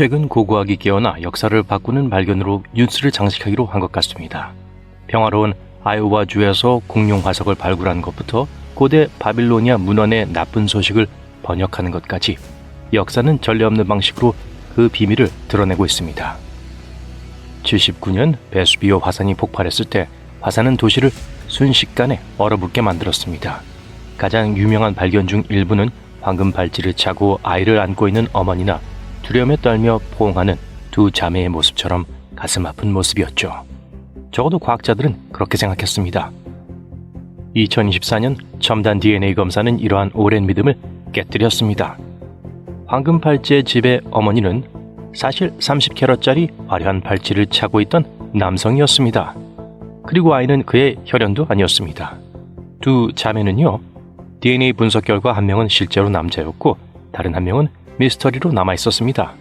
최근 고고학이 깨어나 역사를 바꾸는 발견으로 뉴스를 장식하기로 한 것 같습니다. 평화로운 아이오와주에서 공룡 화석을 발굴한 것부터 고대 바빌로니아 문헌의 나쁜 소식을 번역하는 것까지 역사는 전례 없는 방식으로 그 비밀을 드러내고 있습니다. 79년 베수비오 화산이 폭발했을 때 화산은 도시를 순식간에 얼어붙게 만들었습니다. 가장 유명한 발견 중 일부는 황금 발찌를 차고 아이를 안고 있는 어머니나 두려움에 떨며 포옹하는 두 자매의 모습처럼 가슴 아픈 모습이었죠. 적어도 과학자들은 그렇게 생각했습니다. 2024년 첨단 DNA 검사는 이러한 오랜 믿음을 깨뜨렸습니다. 황금 팔찌의 집의 어머니는 사실 30캐럿짜리 화려한 팔찌를 차고 있던 남성이었습니다. 그리고 아이는 그의 혈연도 아니었습니다. 두 자매는요, DNA 분석 결과 한 명은 실제로 남자였고 다른 한 명은 미스터리로 남아 있었습니다.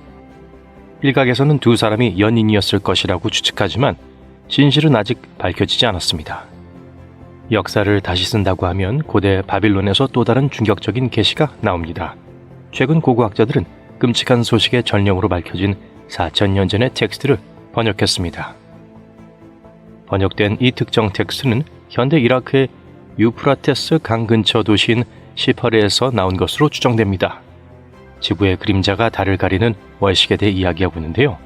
일각에서는 두 사람이 연인이었을 것이라고 추측하지만 진실은 아직 밝혀지지 않았습니다. 역사를 다시 쓴다고 하면 고대 바빌론에서 또 다른 충격적인 계시가 나옵니다. 최근 고고학자들은 끔찍한 소식의 전령으로 밝혀진 4000년 전의 텍스트를 번역했습니다. 번역된 이 특정 텍스트는 현대 이라크의 유프라테스 강 근처 도시인 시퍼레에서 나온 것으로 추정됩니다. 지구의 그림자가 달을 가리는 월식에 대해 이야기하고 있는데요.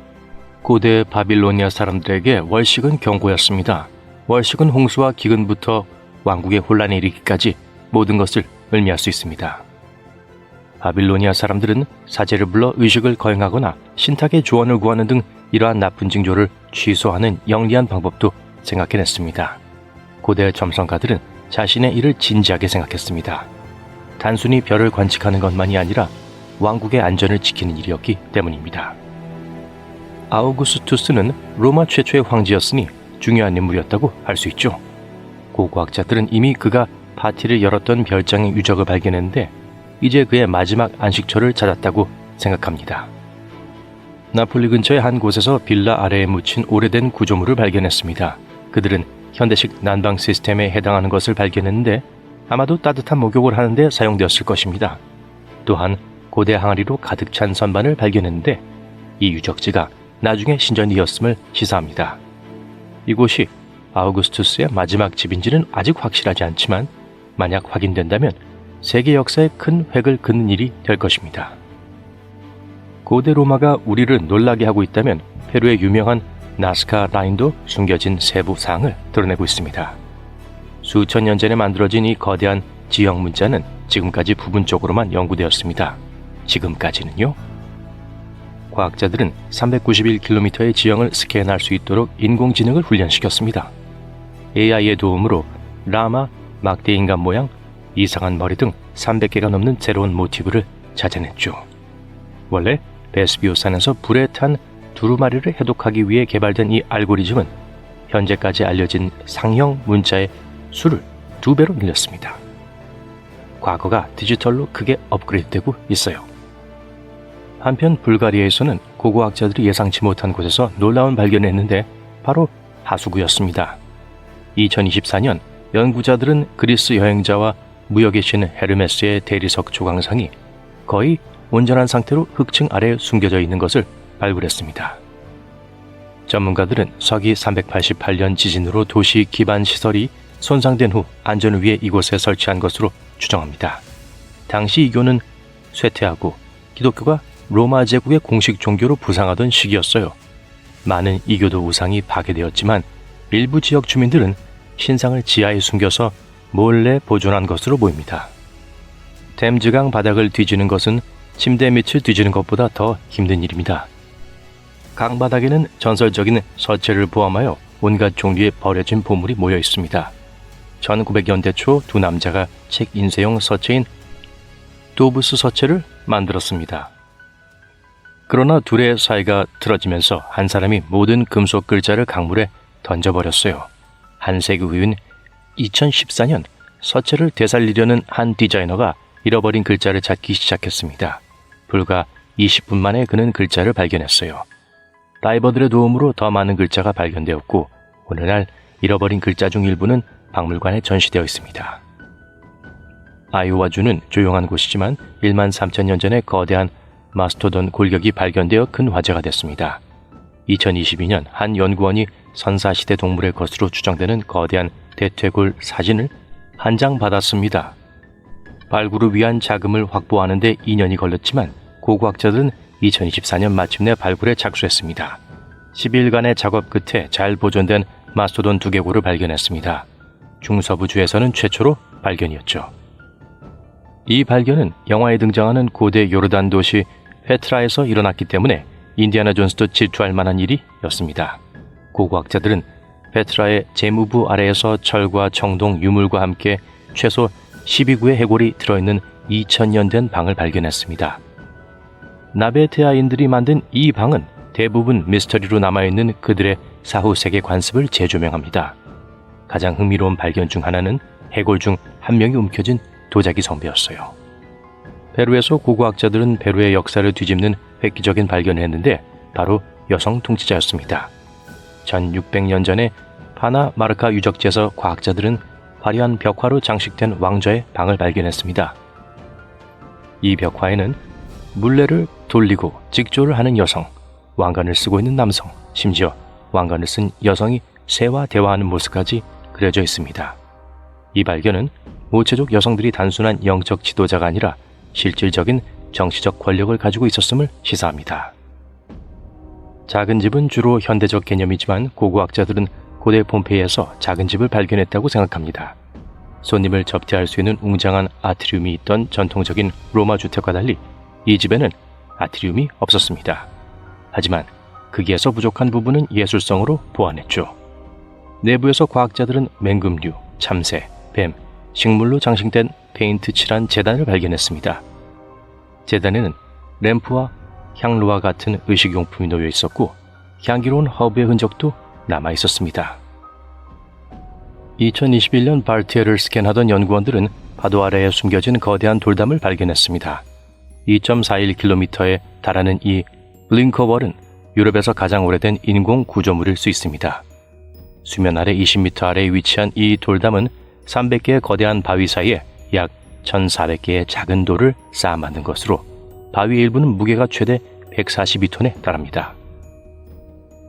고대 바빌로니아 사람들에게 월식은 경고였습니다. 월식은 홍수와 기근부터 왕국의 혼란에 이르기까지 모든 것을 의미할 수 있습니다. 바빌로니아 사람들은 사제를 불러 의식을 거행하거나 신탁의 조언을 구하는 등 이러한 나쁜 징조를 취소하는 영리한 방법도 생각해냈습니다. 고대 점성가들은 자신의 일을 진지하게 생각했습니다. 단순히 별을 관측하는 것만이 아니라 왕국의 안전을 지키는 일이었기 때문입니다. 아우구스투스는 로마 최초의 황제였으니 중요한 인물이었다고 할 수 있죠. 고고학자들은 이미 그가 파티를 열었던 별장의 유적을 발견했는데 이제 그의 마지막 안식처를 찾았다고 생각합니다. 나폴리 근처의 한 곳에서 빌라 아래에 묻힌 오래된 구조물을 발견했습니다. 그들은 현대식 난방 시스템에 해당하는 것을 발견했는데 아마도 따뜻한 목욕을 하는데 사용되었을 것입니다. 또한 고대 항아리로 가득 찬 선반을 발견했는데 이 유적지가 나중에 신전이었음을 시사합니다. 이곳이 아우구스투스의 마지막 집인지는 아직 확실하지 않지만 만약 확인된다면 세계 역사에 큰 획을 긋는 일이 될 것입니다. 고대 로마가 우리를 놀라게 하고 있다면 페루의 유명한 나스카 라인도 숨겨진 세부 사항을 드러내고 있습니다. 수천 년 전에 만들어진 이 거대한 지형 문자는 지금까지 부분적으로만 연구되었습니다. 지금까지는요. 과학자들은 391km의 지형을 스캔할 수 있도록 인공지능을 훈련시켰습니다. AI의 도움으로 라마, 막대 인간 모양, 이상한 머리 등 300개가 넘는 새로운 모티브를 찾아냈죠. 원래 베스비오산에서 불에 탄 두루마리를 해독하기 위해 개발된 이 알고리즘은 현재까지 알려진 상형 문자의 수를 2배로 늘렸습니다. 과거가 디지털로 크게 업그레이드되고 있어요. 한편 불가리아에서는 고고학자들이 예상치 못한 곳에서 놀라운 발견을 했는데 바로 하수구였습니다. 2024년 연구자들은 그리스 여행자와 무역의 신 헤르메스의 대리석 조각상이 거의 온전한 상태로 흙층 아래에 숨겨져 있는 것을 발굴했습니다. 전문가들은 서기 388년 지진으로 도시 기반 시설이 손상된 후 안전을 위해 이곳에 설치한 것으로 추정합니다. 당시 이교는 쇠퇴하고 기독교가 로마 제국의 공식 종교로 부상하던 시기였어요. 많은 이교도 우상이 파괴되었지만 일부 지역 주민들은 신상을 지하에 숨겨서 몰래 보존한 것으로 보입니다. 템즈강 바닥을 뒤지는 것은 침대 밑을 뒤지는 것보다 더 힘든 일입니다. 강 바닥에는 전설적인 서체를 포함하여 온갖 종류의 버려진 보물이 모여 있습니다. 1900년대 초 두 남자가 책 인쇄용 서체인 도브스 서체를 만들었습니다. 그러나 둘의 사이가 틀어지면서 한 사람이 모든 금속 글자를 강물에 던져버렸어요. 한 세기 후인 2014년 서체를 되살리려는 한 디자이너가 잃어버린 글자를 찾기 시작했습니다. 불과 20분 만에 그는 글자를 발견했어요. 다이버들의 도움으로 더 많은 글자가 발견되었고 오늘날 잃어버린 글자 중 일부는 박물관에 전시되어 있습니다. 아이오와주는 조용한 곳이지만 1만 3천 년 전의 거대한 마스토돈 골격이 발견되어 큰 화제가 됐습니다. 2022년 한 연구원이 선사시대 동물의 것으로 추정되는 거대한 대퇴골 사진을 한 장 받았습니다. 발굴을 위한 자금을 확보하는 데 2년이 걸렸지만 고고학자들은 2024년 마침내 발굴에 착수했습니다. 10일간의 작업 끝에 잘 보존된 마스토돈 두개골을 발견했습니다. 중서부주에서는 최초로 발견이었죠. 이 발견은 영화에 등장하는 고대 요르단 도시 페트라에서 일어났기 때문에 인디아나 존스도 질투할 만한 일이었습니다. 고고학자들은 페트라의 제무부 아래에서 철과 청동, 유물과 함께 최소 12구의 해골이 들어있는 2000년 된 방을 발견했습니다. 나베테아인들이 만든 이 방은 대부분 미스터리로 남아있는 그들의 사후 세계 관습을 재조명합니다. 가장 흥미로운 발견 중 하나는 해골 중 한 명이 움켜진 도자기 성배였어요. 페루에서 고고학자들은 페루의 역사를 뒤집는 획기적인 발견을 했는데 바로 여성 통치자였습니다. 1600년 전에 파나마르카 유적지에서 과학자들은 화려한 벽화로 장식된 왕좌의 방을 발견했습니다. 이 벽화에는 물레를 돌리고 직조를 하는 여성, 왕관을 쓰고 있는 남성, 심지어 왕관을 쓴 여성이 새와 대화하는 모습까지 그려져 있습니다. 이 발견은 모체족 여성들이 단순한 영적 지도자가 아니라 실질적인 정치적 권력을 가지고 있었음을 시사합니다. 작은 집은 주로 현대적 개념이지만 고고학자들은 고대 폼페이에서 작은 집을 발견했다고 생각합니다. 손님을 접대할 수 있는 웅장한 아트리움이 있던 전통적인 로마 주택과 달리 이 집에는 아트리움이 없었습니다. 하지만 크기에서 부족한 부분은 예술성으로 보완했죠. 내부에서 과학자들은 맹금류, 참새, 뱀, 식물로 장식된 페인트 칠한 제단을 발견했습니다. 제단에는 램프와 향로와 같은 의식용품이 놓여 있었고 향기로운 허브의 흔적도 남아 있었습니다. 2021년 발티에를 스캔하던 연구원들은 파도 아래에 숨겨진 거대한 돌담을 발견했습니다. 2.41km에 달하는 이 블링커월은 유럽에서 가장 오래된 인공 구조물일 수 있습니다. 수면 아래 20m 아래에 위치한 이 돌담은 300개의 거대한 바위 사이에 약 1,400개의 작은 돌을 쌓아 만든 것으로 바위의 일부는 무게가 최대 142톤에 달합니다.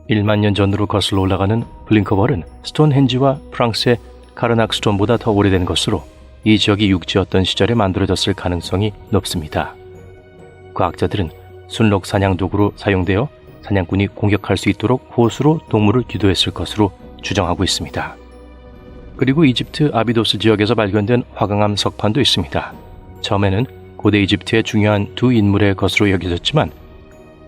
1만 년 전으로 거슬러 올라가는 블링커월은 스톤헨지와 프랑스의 카르낙 스톤보다 더 오래된 것으로 이 지역이 육지였던 시절에 만들어졌을 가능성이 높습니다. 과학자들은 순록 사냥 도구로 사용되어 사냥꾼이 공격할 수 있도록 호수로 동물을 기도했을 것으로 추정하고 있습니다. 그리고 이집트 아비도스 지역에서 발견된 화강암 석판도 있습니다. 처음에는 고대 이집트의 중요한 두 인물의 것으로 여겨졌지만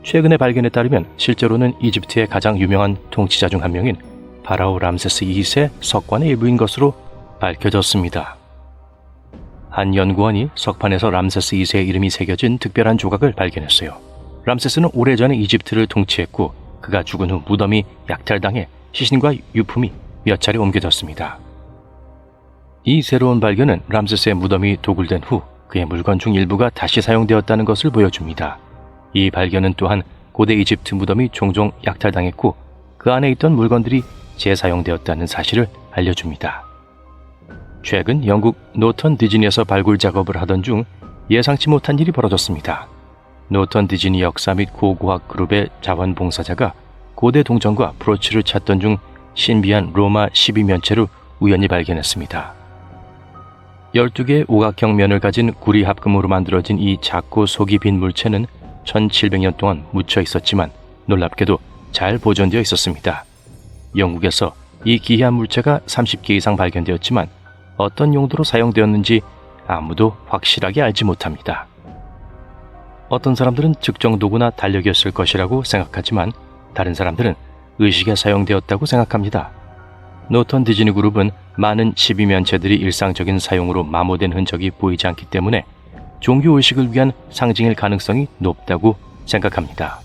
최근의 발견에 따르면 실제로는 이집트의 가장 유명한 통치자 중 한 명인 파라오 람세스 2세 석관의 일부인 것으로 밝혀졌습니다. 한 연구원이 석판에서 람세스 2세의 이름이 새겨진 특별한 조각을 발견했어요. 람세스는 오래전에 이집트를 통치했고 그가 죽은 후 무덤이 약탈당해 시신과 유품이 몇 차례 옮겨졌습니다. 이 새로운 발견은 람세스의 무덤이 도굴된 후 그의 물건 중 일부가 다시 사용되었다는 것을 보여줍니다. 이 발견은 또한 고대 이집트 무덤이 종종 약탈당했고 그 안에 있던 물건들이 재사용되었다는 사실을 알려줍니다. 최근 영국 노턴 디즈니에서 발굴 작업을 하던 중 예상치 못한 일이 벌어졌습니다. 노턴 디즈니 역사 및 고고학 그룹의 자원봉사자가 고대 동전과 브로치를 찾던 중 신비한 로마 12면체를 우연히 발견했습니다. 12개의 오각형 면을 가진 구리 합금으로 만들어진 이 작고 속이 빈 물체는 1700년 동안 묻혀 있었지만 놀랍게도 잘 보존되어 있었습니다. 영국에서 이 기이한 물체가 30개 이상 발견되었지만 어떤 용도로 사용되었는지 아무도 확실하게 알지 못합니다. 어떤 사람들은 측정 도구나 달력이었을 것이라고 생각하지만 다른 사람들은 의식에 사용되었다고 생각합니다. 노턴 디즈니 그룹은 많은 12면체들이 일상적인 사용으로 마모된 흔적이 보이지 않기 때문에 종교의식을 위한 상징일 가능성이 높다고 생각합니다.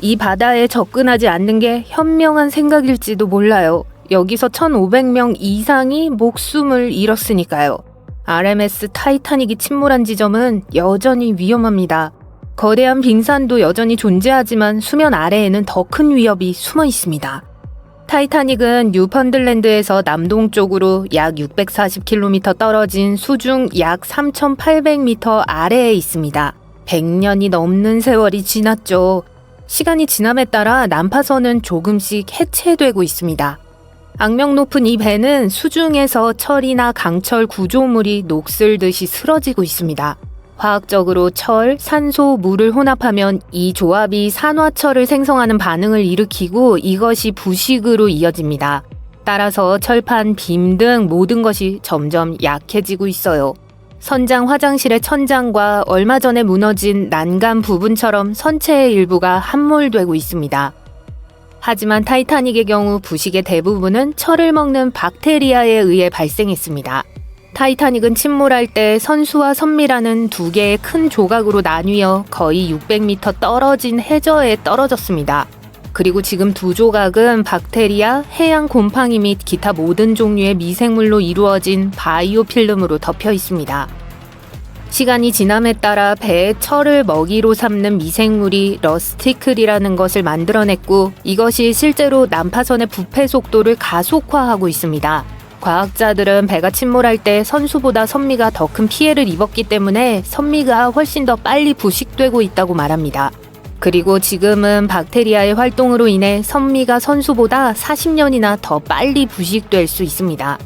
이 바다에 접근하지 않는 게 현명한 생각일지도 몰라요. 여기서 1,500명 이상이 목숨을 잃었으니까요. RMS 타이타닉이 침몰한 지점은 여전히 위험합니다. 거대한 빙산도 여전히 존재하지만 수면 아래에는 더 큰 위협이 숨어 있습니다. 타이타닉은 뉴펀들랜드에서 남동쪽으로 약 640km 떨어진 수중 약 3,800m 아래에 있습니다. 100년이 넘는 세월이 지났죠. 시간이 지남에 따라 난파선은 조금씩 해체되고 있습니다. 악명 높은 이 배는 수중에서 철이나 강철 구조물이 녹슬듯이 쓰러지고 있습니다. 화학적으로 철, 산소, 물을 혼합하면 이 조합이 산화철을 생성하는 반응을 일으키고 이것이 부식으로 이어집니다. 따라서 철판, 빔 등 모든 것이 점점 약해지고 있어요. 선장 화장실의 천장과 얼마 전에 무너진 난간 부분처럼 선체의 일부가 함몰되고 있습니다. 하지만 타이타닉의 경우 부식의 대부분은 철을 먹는 박테리아에 의해 발생했습니다. 타이타닉은 침몰할 때 선수와 선미라는 두 개의 큰 조각으로 나뉘어 거의 600m 떨어진 해저에 떨어졌습니다. 그리고 지금 두 조각은 박테리아, 해양 곰팡이 및 기타 모든 종류의 미생물로 이루어진 바이오 필름으로 덮여 있습니다. 시간이 지남에 따라 배의 철을 먹이로 삼는 미생물이 러스티클이라는 것을 만들어냈고 이것이 실제로 난파선의 부패 속도를 가속화하고 있습니다. 과학자들은 배가 침몰할 때 선수보다 선미가 더 큰 피해를 입었기 때문에 선미가 훨씬 더 빨리 부식되고 있다고 말합니다. 그리고 지금은 박테리아의 활동으로 인해 선미가 선수보다 40년이나 더 빨리 부식될 수 있습니다.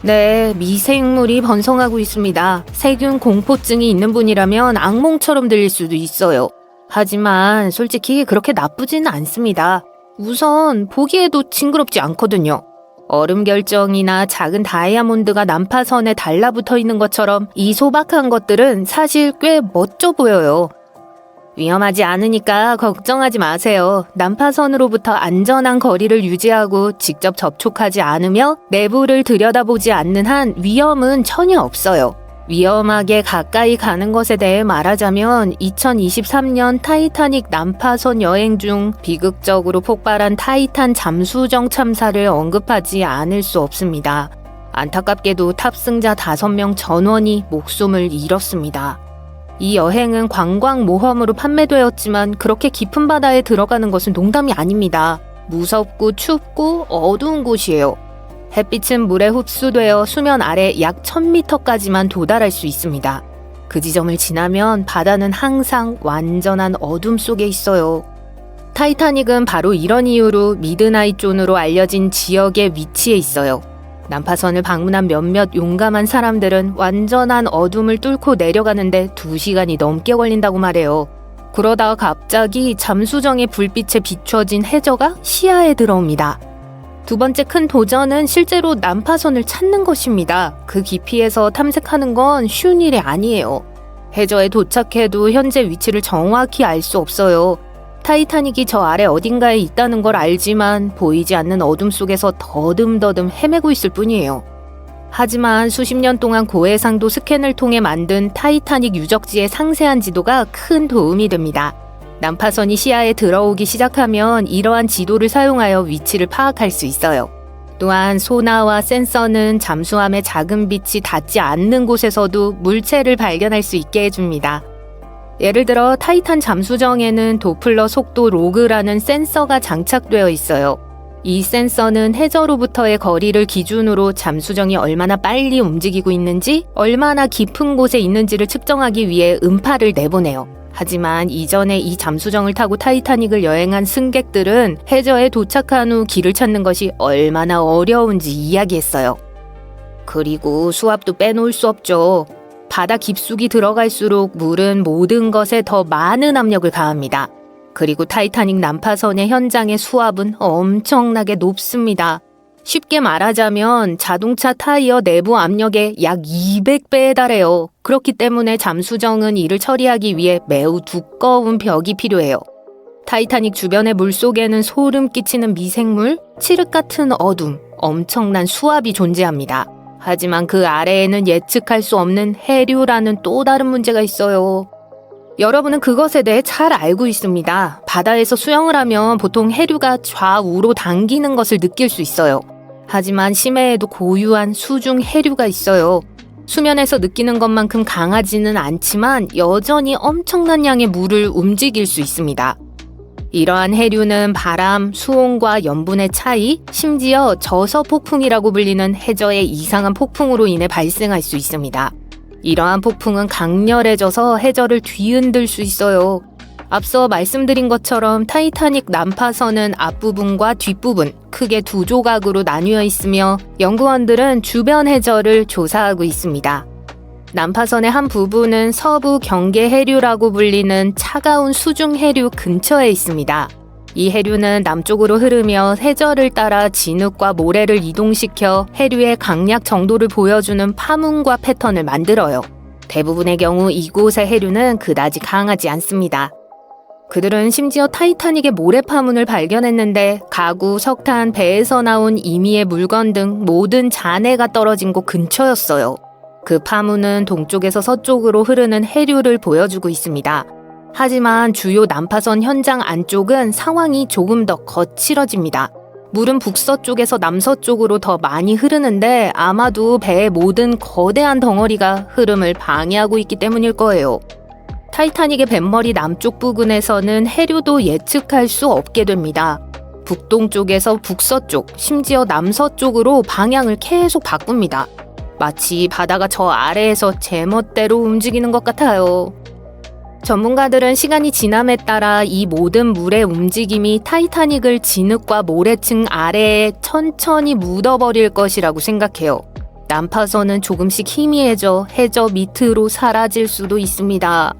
네, 미생물이 번성하고 있습니다. 세균 공포증이 있는 분이라면 악몽처럼 들릴 수도 있어요. 하지만 솔직히 그렇게 나쁘지는 않습니다. 우선 보기에도 징그럽지 않거든요. 얼음 결정이나 작은 다이아몬드가 난파선에 달라붙어 있는 것처럼 이 소박한 것들은 사실 꽤 멋져 보여요. 위험하지 않으니까 걱정하지 마세요. 난파선으로부터 안전한 거리를 유지하고 직접 접촉하지 않으며 내부를 들여다보지 않는 한 위험은 전혀 없어요. 위험하게 가까이 가는 것에 대해 말하자면 2023년 타이타닉 난파선 여행 중 비극적으로 폭발한 타이탄 잠수정 참사를 언급하지 않을 수 없습니다. 안타깝게도 탑승자 5명 전원이 목숨을 잃었습니다. 이 여행은 관광 모험으로 판매되었지만 그렇게 깊은 바다에 들어가는 것은 농담이 아닙니다. 무섭고 춥고 어두운 곳이에요. 햇빛은 물에 흡수되어 수면 아래 약 1000m까지만 도달할 수 있습니다. 그 지점을 지나면 바다는 항상 완전한 어둠 속에 있어요. 타이타닉은 바로 이런 이유로 미드나잇 존으로 알려진 지역에 위치해 있어요. 난파선을 방문한 몇몇 용감한 사람들은 완전한 어둠을 뚫고 내려가는데 2시간이 넘게 걸린다고 말해요. 그러다가 갑자기 잠수정의 불빛에 비춰진 해저가 시야에 들어옵니다. 두 번째 큰 도전은 실제로 난파선을 찾는 것입니다. 그 깊이에서 탐색하는 건 쉬운 일이 아니에요. 해저에 도착해도 현재 위치를 정확히 알 수 없어요. 타이타닉이 저 아래 어딘가에 있다는 걸 알지만 보이지 않는 어둠 속에서 더듬더듬 헤매고 있을 뿐이에요. 하지만 수십 년 동안 고해상도 스캔을 통해 만든 타이타닉 유적지의 상세한 지도가 큰 도움이 됩니다. 난파선이 시야에 들어오기 시작하면 이러한 지도를 사용하여 위치를 파악할 수 있어요. 또한 소나와 센서는 잠수함의 작은 빛이 닿지 않는 곳에서도 물체를 발견할 수 있게 해줍니다. 예를 들어 타이탄 잠수정에는 도플러 속도 로그라는 센서가 장착되어 있어요. 이 센서는 해저로부터의 거리를 기준으로 잠수정이 얼마나 빨리 움직이고 있는지, 얼마나 깊은 곳에 있는지를 측정하기 위해 음파를 내보내요. 하지만 이전에 이 잠수정을 타고 타이타닉을 여행한 승객들은 해저에 도착한 후 길을 찾는 것이 얼마나 어려운지 이야기했어요. 그리고 수압도 빼놓을 수 없죠. 바다 깊숙이 들어갈수록 물은 모든 것에 더 많은 압력을 가합니다. 그리고 타이타닉 난파선의 현장의 수압은 엄청나게 높습니다. 쉽게 말하자면 자동차 타이어 내부 압력의 약 200배에 달해요. 그렇기 때문에 잠수정은 이를 처리하기 위해 매우 두꺼운 벽이 필요해요. 타이타닉 주변의 물속에는 소름 끼치는 미생물, 칠흑 같은 어둠, 엄청난 수압이 존재합니다. 하지만 그 아래에는 예측할 수 없는 해류라는 또 다른 문제가 있어요. 여러분은 그것에 대해 잘 알고 있습니다. 바다에서 수영을 하면 보통 해류가 좌우로 당기는 것을 느낄 수 있어요. 하지만 심해에도 고유한 수중 해류가 있어요. 수면에서 느끼는 것만큼 강하지는 않지만 여전히 엄청난 양의 물을 움직일 수 있습니다. 이러한 해류는 바람, 수온과 염분의 차이, 심지어 저서폭풍이라고 불리는 해저의 이상한 폭풍으로 인해 발생할 수 있습니다. 이러한 폭풍은 강렬해져서 해저를 뒤흔들 수 있어요. 앞서 말씀드린 것처럼 타이타닉 난파선은 앞부분과 뒷부분 크게 두 조각으로 나뉘어 있으며 연구원들은 주변 해저를 조사하고 있습니다. 난파선의 한 부분은 서부 경계 해류라고 불리는 차가운 수중 해류 근처에 있습니다. 이 해류는 남쪽으로 흐르며 해저를 따라 진흙과 모래를 이동시켜 해류의 강약 정도를 보여주는 파문과 패턴을 만들어요. 대부분의 경우 이곳의 해류는 그다지 강하지 않습니다. 그들은 심지어 타이타닉의 모래 파문을 발견했는데 가구, 석탄, 배에서 나온 임의의 물건 등 모든 잔해가 떨어진 곳 근처였어요. 그 파문은 동쪽에서 서쪽으로 흐르는 해류를 보여주고 있습니다. 하지만 주요 난파선 현장 안쪽은 상황이 조금 더 거칠어집니다. 물은 북서쪽에서 남서쪽으로 더 많이 흐르는데 아마도 배의 모든 거대한 덩어리가 흐름을 방해하고 있기 때문일 거예요. 타이타닉의 뱃머리 남쪽 부근에서는 해류도 예측할 수 없게 됩니다. 북동쪽에서 북서쪽, 심지어 남서쪽으로 방향을 계속 바꿉니다. 마치 바다가 저 아래에서 제멋대로 움직이는 것 같아요. 전문가들은 시간이 지남에 따라 이 모든 물의 움직임이 타이타닉을 진흙과 모래층 아래에 천천히 묻어버릴 것이라고 생각해요. 난파선은 조금씩 희미해져 해저 밑으로 사라질 수도 있습니다.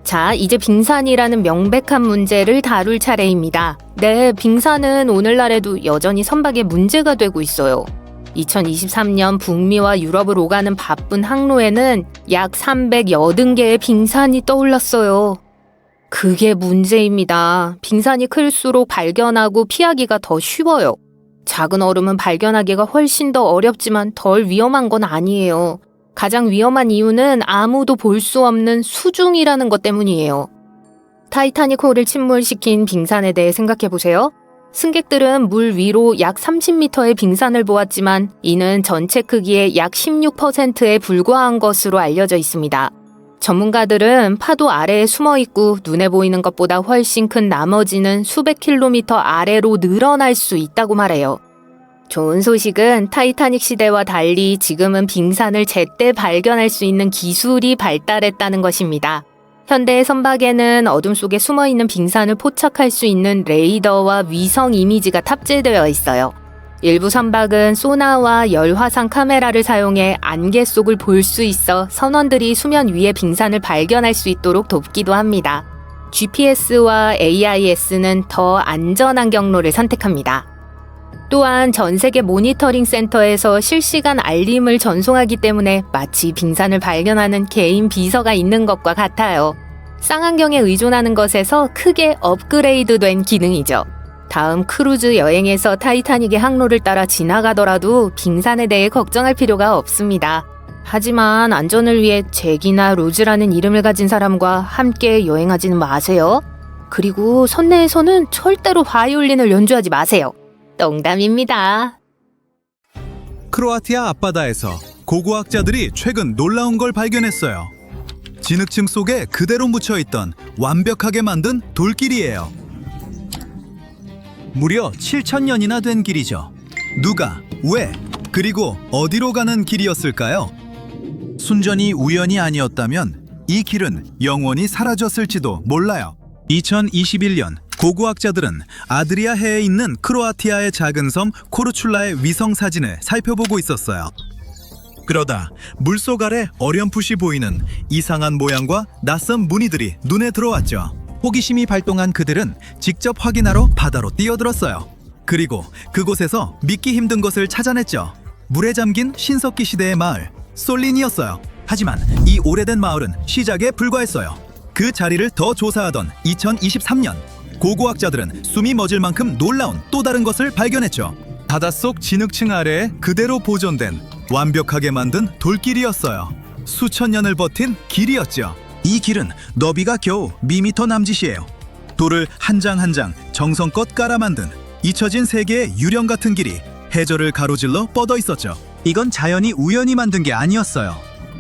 자, 이제 빙산이라는 명백한 문제를 다룰 차례입니다. 네, 빙산은 오늘날에도 여전히 선박의 문제가 되고 있어요. 2023년 북미와 유럽을 오가는 바쁜 항로에는 약 380개의 빙산이 떠올랐어요. 그게 문제입니다. 빙산이 클수록 발견하고 피하기가 더 쉬워요. 작은 얼음은 발견하기가 훨씬 더 어렵지만 덜 위험한 건 아니에요. 가장 위험한 이유는 아무도 볼 수 없는 수중이라는 것 때문이에요. 타이타닉 호를 침몰시킨 빙산에 대해 생각해보세요. 승객들은 물 위로 약 30m의 빙산을 보았지만 이는 전체 크기의 약 16%에 불과한 것으로 알려져 있습니다. 전문가들은 파도 아래에 숨어 있고 눈에 보이는 것보다 훨씬 큰 나머지는 수백 킬로미터 아래로 늘어날 수 있다고 말해요. 좋은 소식은 타이타닉 시대와 달리 지금은 빙산을 제때 발견할 수 있는 기술이 발달했다는 것입니다. 현대의 선박에는 어둠 속에 숨어있는 빙산을 포착할 수 있는 레이더와 위성 이미지가 탑재되어 있어요. 일부 선박은 소나와 열화상 카메라를 사용해 안개 속을 볼 수 있어 선원들이 수면 위에 빙산을 발견할 수 있도록 돕기도 합니다. GPS와 AIS는 더 안전한 경로를 선택합니다. 또한 전 세계 모니터링 센터에서 실시간 알림을 전송하기 때문에 마치 빙산을 발견하는 개인 비서가 있는 것과 같아요. 쌍안경에 의존하는 것에서 크게 업그레이드된 기능이죠. 다음 크루즈 여행에서 타이타닉의 항로를 따라 지나가더라도 빙산에 대해 걱정할 필요가 없습니다. 하지만 안전을 위해 잭이나 로즈라는 이름을 가진 사람과 함께 여행하지는 마세요. 그리고 선내에서는 절대로 바이올린을 연주하지 마세요. 농담입니다. 크로아티아 앞바다에서 고고학자들이 최근 놀라운 걸 발견했어요. 진흙층 속에 그대로 묻혀있던 완벽하게 만든 돌길이에요. 무려 7,000년이나 된 길이죠. 누가, 왜, 그리고 어디로 가는 길이었을까요? 순전히 우연이 아니었다면 이 길은 영원히 사라졌을지도 몰라요. 2021년 고고학자들은 아드리아해에 있는 크로아티아의 작은 섬 코르출라의 위성 사진을 살펴보고 있었어요. 그러다 물속 아래 어렴풋이 보이는 이상한 모양과 낯선 무늬들이 눈에 들어왔죠. 호기심이 발동한 그들은 직접 확인하러 바다로 뛰어들었어요. 그리고 그곳에서 믿기 힘든 것을 찾아냈죠. 물에 잠긴 신석기 시대의 마을 솔린이었어요. 하지만 이 오래된 마을은 시작에 불과했어요. 그 자리를 더 조사하던 2023년 고고학자들은 숨이 멎을 만큼 놀라운 또 다른 것을 발견했죠. 바닷속 진흙층 아래에 그대로 보존된 완벽하게 만든 돌길이었어요. 수천 년을 버틴 길이었죠. 이 길은 너비가 겨우 미미터 남짓이에요. 돌을 한 장 한 장 정성껏 깔아 만든 잊혀진 세계의 유령 같은 길이 해저를 가로질러 뻗어 있었죠. 이건 자연이 우연히 만든 게 아니었어요.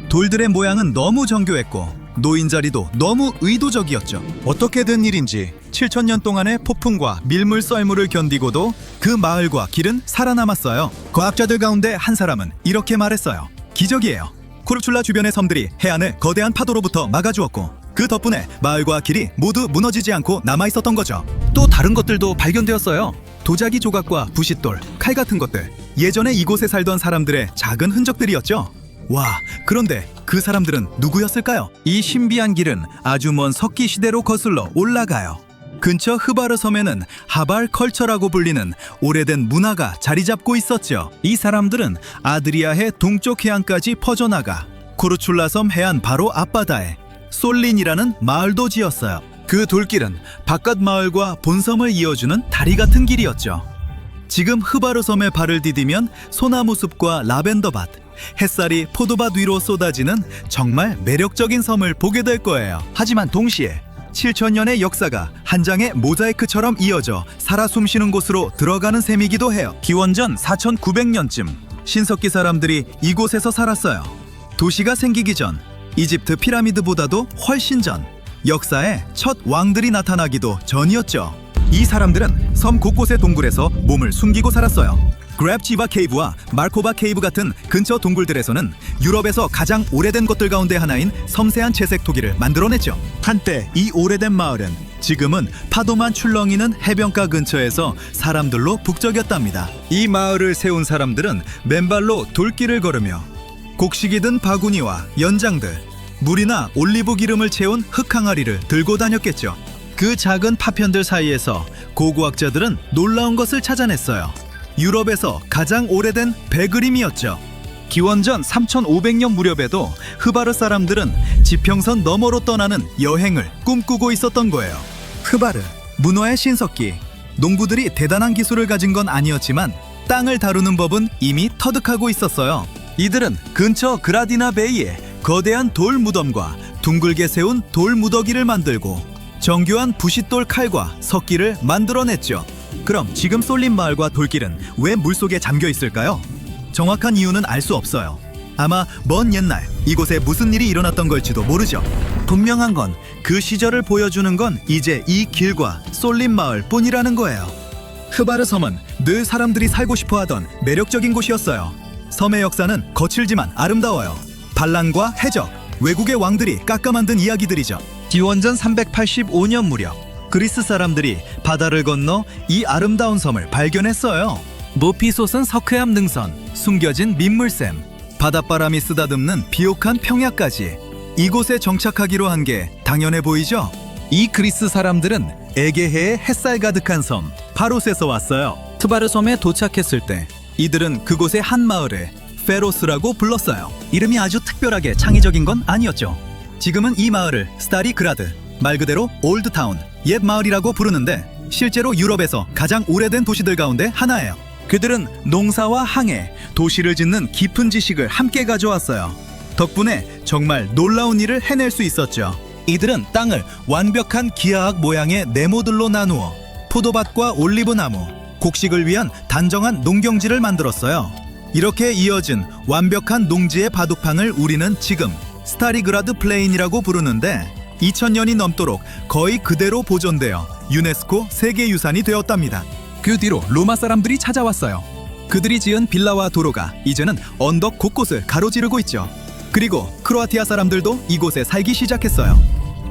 돌들의 모양은 너무 정교했고 노인 자리도 너무 의도적이었죠. 어떻게 된 일인지 7,000년 동안의 폭풍과 밀물 썰물을 견디고도 그 마을과 길은 살아남았어요. 과학자들 가운데 한 사람은 이렇게 말했어요. 기적이에요. 코르출라 주변의 섬들이 해안을 거대한 파도로부터 막아주었고 그 덕분에 마을과 길이 모두 무너지지 않고 남아있었던 거죠. 또 다른 것들도 발견되었어요. 도자기 조각과 부싯돌, 칼 같은 것들. 예전에 이곳에 살던 사람들의 작은 흔적들이었죠. 와, 그런데 그 사람들은 누구였을까요? 이 신비한 길은 아주 먼 석기 시대로 거슬러 올라가요. 근처 흐바르 섬에는 하발 컬처라고 불리는 오래된 문화가 자리 잡고 있었죠. 이 사람들은 아드리아해 동쪽 해안까지 퍼져나가 코르출라 섬 해안 바로 앞바다에 솔린이라는 마을도 지었어요. 그 돌길은 바깥 마을과 본섬을 이어주는 다리 같은 길이었죠. 지금 흐바르 섬에 발을 디디면 소나무 숲과 라벤더밭, 햇살이 포도밭 위로 쏟아지는 정말 매력적인 섬을 보게 될 거예요. 하지만 동시에 7,000년의 역사가 한 장의 모자이크처럼 이어져 살아 숨쉬는 곳으로 들어가는 셈이기도 해요. 기원전 4,900년쯤 신석기 사람들이 이곳에서 살았어요. 도시가 생기기 전, 이집트 피라미드보다도 훨씬 전, 역사에 첫 왕들이 나타나기도 전이었죠. 이 사람들은 섬 곳곳의 동굴에서 몸을 숨기고 살았어요. 그랩지바 케이브와 말코바 케이브 같은 근처 동굴들에서는 유럽에서 가장 오래된 것들 가운데 하나인 섬세한 채색 토기를 만들어냈죠. 한때 이 오래된 마을은 지금은 파도만 출렁이는 해변가 근처에서 사람들로 북적였답니다. 이 마을을 세운 사람들은 맨발로 돌길을 걸으며 곡식이 든 바구니와 연장들, 물이나 올리브 기름을 채운 흙항아리를 들고 다녔겠죠. 그 작은 파편들 사이에서 고고학자들은 놀라운 것을 찾아냈어요. 유럽에서 가장 오래된 배그림이었죠. 기원전 3,500년 무렵에도 흐바르 사람들은 지평선 너머로 떠나는 여행을 꿈꾸고 있었던 거예요. 흐바르, 문화의 신석기. 농부들이 대단한 기술을 가진 건 아니었지만 땅을 다루는 법은 이미 터득하고 있었어요. 이들은 근처 그라디나 베이에 거대한 돌 무덤과 둥글게 세운 돌 무더기를 만들고 정교한 부싯돌 칼과 석기를 만들어냈죠. 그럼 지금 쏠린 마을과 돌길은 왜 물속에 잠겨 있을까요? 정확한 이유는 알 수 없어요. 아마 먼 옛날 이곳에 무슨 일이 일어났던 걸지도 모르죠. 분명한 건 그 시절을 보여주는 건 이제 이 길과 쏠린 마을 뿐이라는 거예요. 흐바르 섬은 늘 사람들이 살고 싶어 하던 매력적인 곳이었어요. 섬의 역사는 거칠지만 아름다워요. 반란과 해적, 외국의 왕들이 깎아 만든 이야기들이죠. 기원전 385년 무렵 그리스 사람들이 바다를 건너 이 아름다운 섬을 발견했어요. 높이 솟은 석회암 능선, 숨겨진 민물샘, 바닷바람이 쓰다듬는 비옥한 평야까지 이곳에 정착하기로 한 게 당연해 보이죠? 이 그리스 사람들은 에게해의 햇살 가득한 섬 파로스에서 왔어요. 트바르 섬에 도착했을 때 이들은 그곳의 한 마을을 페로스라고 불렀어요. 이름이 아주 특별하게 창의적인 건 아니었죠. 지금은 이 마을을 스타리그라드, 말 그대로 올드타운, 옛 마을이라고 부르는데 실제로 유럽에서 가장 오래된 도시들 가운데 하나예요. 그들은 농사와 항해, 도시를 짓는 깊은 지식을 함께 가져왔어요. 덕분에 정말 놀라운 일을 해낼 수 있었죠. 이들은 땅을 완벽한 기하학 모양의 네모들로 나누어 포도밭과 올리브나무, 곡식을 위한 단정한 농경지를 만들었어요. 이렇게 이어진 완벽한 농지의 바둑판을 우리는 지금 스타리그라드 플레인이라고 부르는데 2000년이 넘도록 거의 그대로 보존되어 유네스코 세계유산이 되었답니다. 그 뒤로 로마 사람들이 찾아왔어요. 그들이 지은 빌라와 도로가 이제는 언덕 곳곳을 가로지르고 있죠. 그리고 크로아티아 사람들도 이곳에 살기 시작했어요.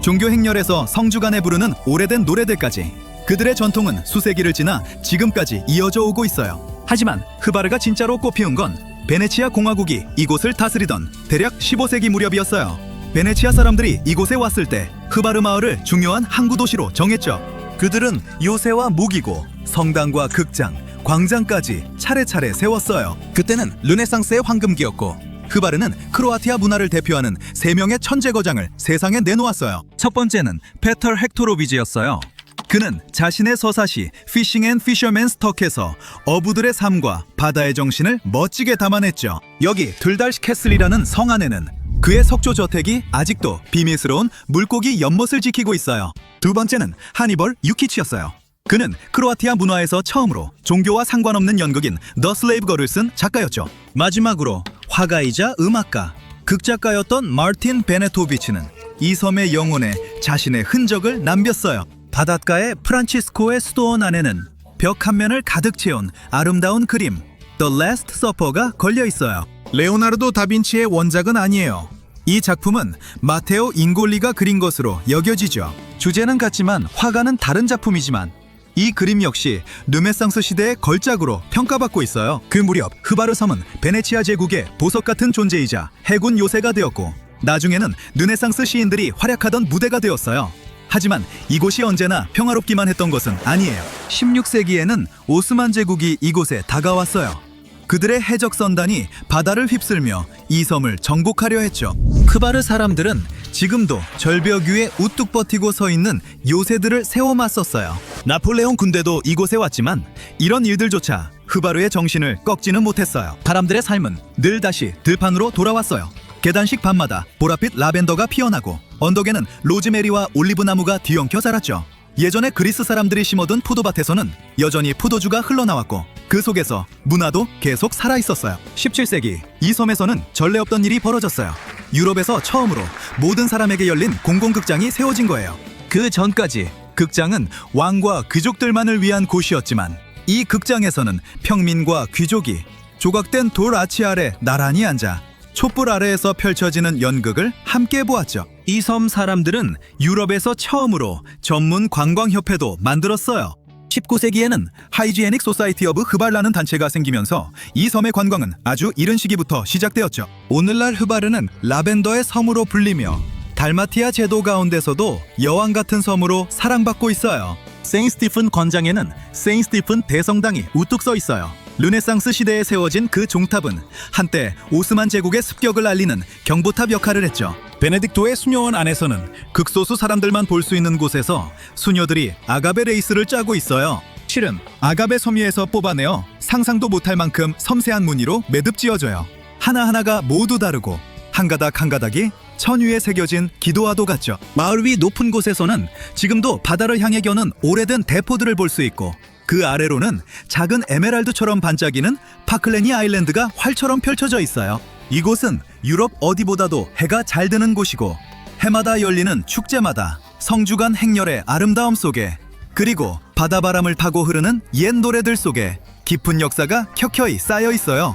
종교 행렬에서 성주간에 부르는 오래된 노래들까지 그들의 전통은 수세기를 지나 지금까지 이어져 오고 있어요. 하지만 흐바르가 진짜로 꽃피운 건 베네치아 공화국이 이곳을 다스리던 대략 15세기 무렵이었어요. 베네치아 사람들이 이곳에 왔을 때 흐바르 마을을 중요한 항구 도시로 정했죠. 그들은 요새와 무기고 성당과 극장, 광장까지 차례차례 세웠어요. 그때는 르네상스의 황금기였고 흐바르는 크로아티아 문화를 대표하는 3명의 천재 거장을 세상에 내놓았어요. 첫 번째는 페터 헥토로비지였어요. 그는 자신의 서사시 피싱 앤 피셔맨스 턱에서 어부들의 삶과 바다의 정신을 멋지게 담아냈죠. 여기 들달시 캐슬이라는 성 안에는 그의 석조 저택이 아직도 비밀스러운 물고기 연못을 지키고 있어요. 두 번째는 하니벌 유키치였어요. 그는 크로아티아 문화에서 처음으로 종교와 상관없는 연극인 더 슬레이브 걸을 쓴 작가였죠. 마지막으로 화가이자 음악가, 극작가였던 마르틴 베네토비치는 이 섬의 영혼에 자신의 흔적을 남겼어요. 바닷가의 프란치스코의 수도원 안에는 벽 한 면을 가득 채운 아름다운 그림 The Last Supper가 걸려 있어요. 레오나르도 다빈치의 원작은 아니에요. 이 작품은 마테오 잉골리가 그린 것으로 여겨지죠. 주제는 같지만 화가는 다른 작품이지만 이 그림 역시 르네상스 시대의 걸작으로 평가받고 있어요. 그 무렵 흐바르 섬은 베네치아 제국의 보석 같은 존재이자 해군 요새가 되었고 나중에는 르네상스 시인들이 활약하던 무대가 되었어요. 하지만 이곳이 언제나 평화롭기만 했던 것은 아니에요. 16세기에는 오스만 제국이 이곳에 다가왔어요. 그들의 해적 선단이 바다를 휩쓸며 이 섬을 정복하려 했죠. 크바르 사람들은 지금도 절벽 위에 우뚝 버티고 서 있는 요새들을 세워 맞섰어요. 나폴레옹 군대도 이곳에 왔지만 이런 일들조차 흐바르의 정신을 꺾지는 못했어요. 사람들의 삶은 늘 다시 들판으로 돌아왔어요. 계단식 밤마다 보랏빛 라벤더가 피어나고 언덕에는 로즈메리와 올리브 나무가 뒤엉켜 자랐죠. 예전에 그리스 사람들이 심어둔 포도밭에서는 여전히 포도주가 흘러나왔고 그 속에서 문화도 계속 살아있었어요. 17세기 이 섬에서는 전례 없던 일이 벌어졌어요. 유럽에서 처음으로 모든 사람에게 열린 공공극장이 세워진 거예요. 그 전까지 극장은 왕과 귀족들만을 위한 곳이었지만 이 극장에서는 평민과 귀족이 조각된 돌 아치 아래 나란히 앉아 촛불 아래에서 펼쳐지는 연극을 함께 보았죠. 이 섬 사람들은 유럽에서 처음으로 전문 관광협회도 만들었어요. 19세기에는 하이지애닉 소사이티 오브 흐발라는 단체가 생기면서 이 섬의 관광은 아주 이른 시기부터 시작되었죠. 오늘날 흐바르는 라벤더의 섬으로 불리며 달마티아 제도 가운데서도 여왕 같은 섬으로 사랑받고 있어요. 세인 스티픈 광장에는 세인 스티픈 대성당이 우뚝 서 있어요. 르네상스 시대에 세워진 그 종탑은 한때 오스만 제국의 습격을 알리는 경보탑 역할을 했죠. 베네딕토의 수녀원 안에서는 극소수 사람들만 볼 수 있는 곳에서 수녀들이 아가베 레이스를 짜고 있어요. 실은 아가베 섬유에서 뽑아내어 상상도 못할 만큼 섬세한 무늬로 매듭 지어져요. 하나하나가 모두 다르고 한 가닥 한 가닥이 천유에 새겨진 기도화도 같죠. 마을 위 높은 곳에서는 지금도 바다를 향해 겨는 오래된 대포들을 볼 수 있고 그 아래로는 작은 에메랄드처럼 반짝이는 파클레니 아일랜드가 활처럼 펼쳐져 있어요. 이곳은 유럽 어디보다도 해가 잘 드는 곳이고 해마다 열리는 축제마다 성주간 행렬의 아름다움 속에 그리고 바다바람을 타고 흐르는 옛 노래들 속에 깊은 역사가 켜켜이 쌓여 있어요.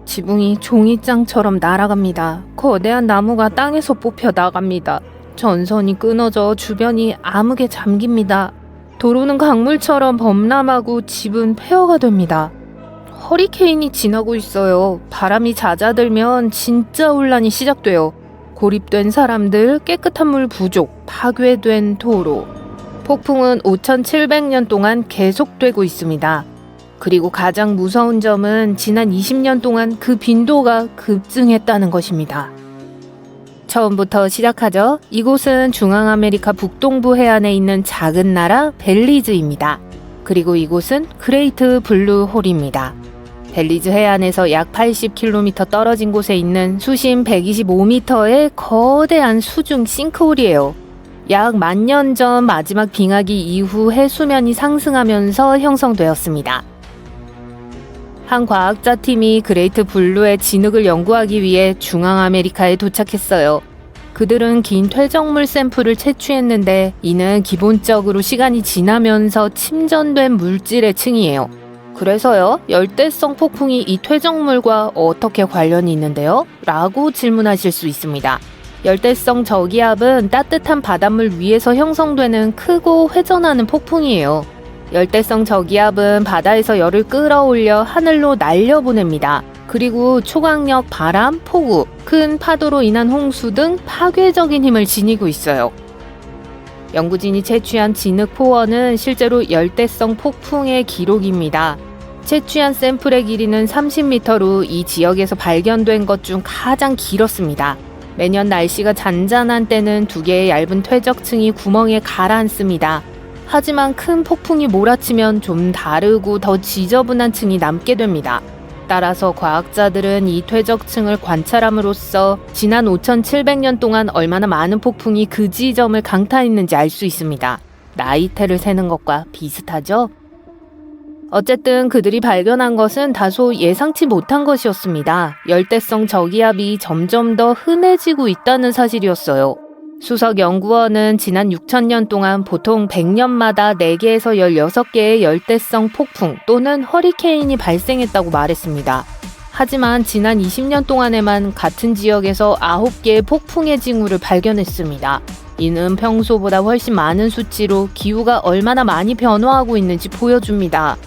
지붕이 종이장처럼 날아갑니다. 거대한 나무가 땅에서 뽑혀 나갑니다. 전선이 끊어져 주변이 암흑에 잠깁니다. 도로는 강물처럼 범람하고 집은 폐허가 됩니다. 허리케인이 지나고 있어요. 바람이 잦아들면 진짜 혼란이 시작돼요. 고립된 사람들, 깨끗한 물 부족, 파괴된 도로. 폭풍은 5700년 동안 계속되고 있습니다. 그리고 가장 무서운 점은 지난 20년 동안 그 빈도가 급증했다는 것입니다. 처음부터 시작하죠. 이곳은 중앙아메리카 북동부 해안에 있는 작은 나라 벨리즈입니다. 그리고 이곳은 그레이트 블루 홀입니다. 벨리즈 해안에서 약 80km 떨어진 곳에 있는 수심 125m의 거대한 수중 싱크홀이에요. 약 10,000년 전 마지막 빙하기 이후 해수면이 상승하면서 형성되었습니다. 한 과학자 팀이 그레이트 블루의 진흙을 연구하기 위해 중앙아메리카에 도착했어요. 그들은 긴 퇴적물 샘플을 채취했는데 이는 기본적으로 시간이 지나면서 침전된 물질의 층이에요. 그래서요, 열대성 폭풍이 이 퇴적물과 어떻게 관련이 있는데요? 라고 질문하실 수 있습니다. 열대성 저기압은 따뜻한 바닷물 위에서 형성되는 크고 회전하는 폭풍이에요. 열대성 저기압은 바다에서 열을 끌어올려 하늘로 날려보냅니다. 그리고 초강력 바람, 폭우, 큰 파도로 인한 홍수 등 파괴적인 힘을 지니고 있어요. 연구진이 채취한 진흙 포원은 실제로 열대성 폭풍의 기록입니다. 채취한 샘플의 길이는 30m로 이 지역에서 발견된 것 중 가장 길었습니다. 매년 날씨가 잔잔한 때는 2개의 얇은 퇴적층이 구멍에 가라앉습니다. 하지만 큰 폭풍이 몰아치면 좀 다르고 더 지저분한 층이 남게 됩니다. 따라서 과학자들은 이 퇴적층을 관찰함으로써 지난 5700년 동안 얼마나 많은 폭풍이 그 지점을 강타했는지 알 수 있습니다. 나이테를 세는 것과 비슷하죠? 어쨌든 그들이 발견한 것은 다소 예상치 못한 것이었습니다. 열대성 저기압이 점점 더 흔해지고 있다는 사실이었어요. 수석 연구원은 지난 6,000년 동안 보통 100년마다 4개에서 16개의 열대성 폭풍 또는 허리케인이 발생했다고 말했습니다. 하지만 지난 20년 동안에만 같은 지역에서 9개의 폭풍의 징후를 발견했습니다. 이는 평소보다 훨씬 많은 수치로 기후가 얼마나 많이 변화하고 있는지 보여줍니다.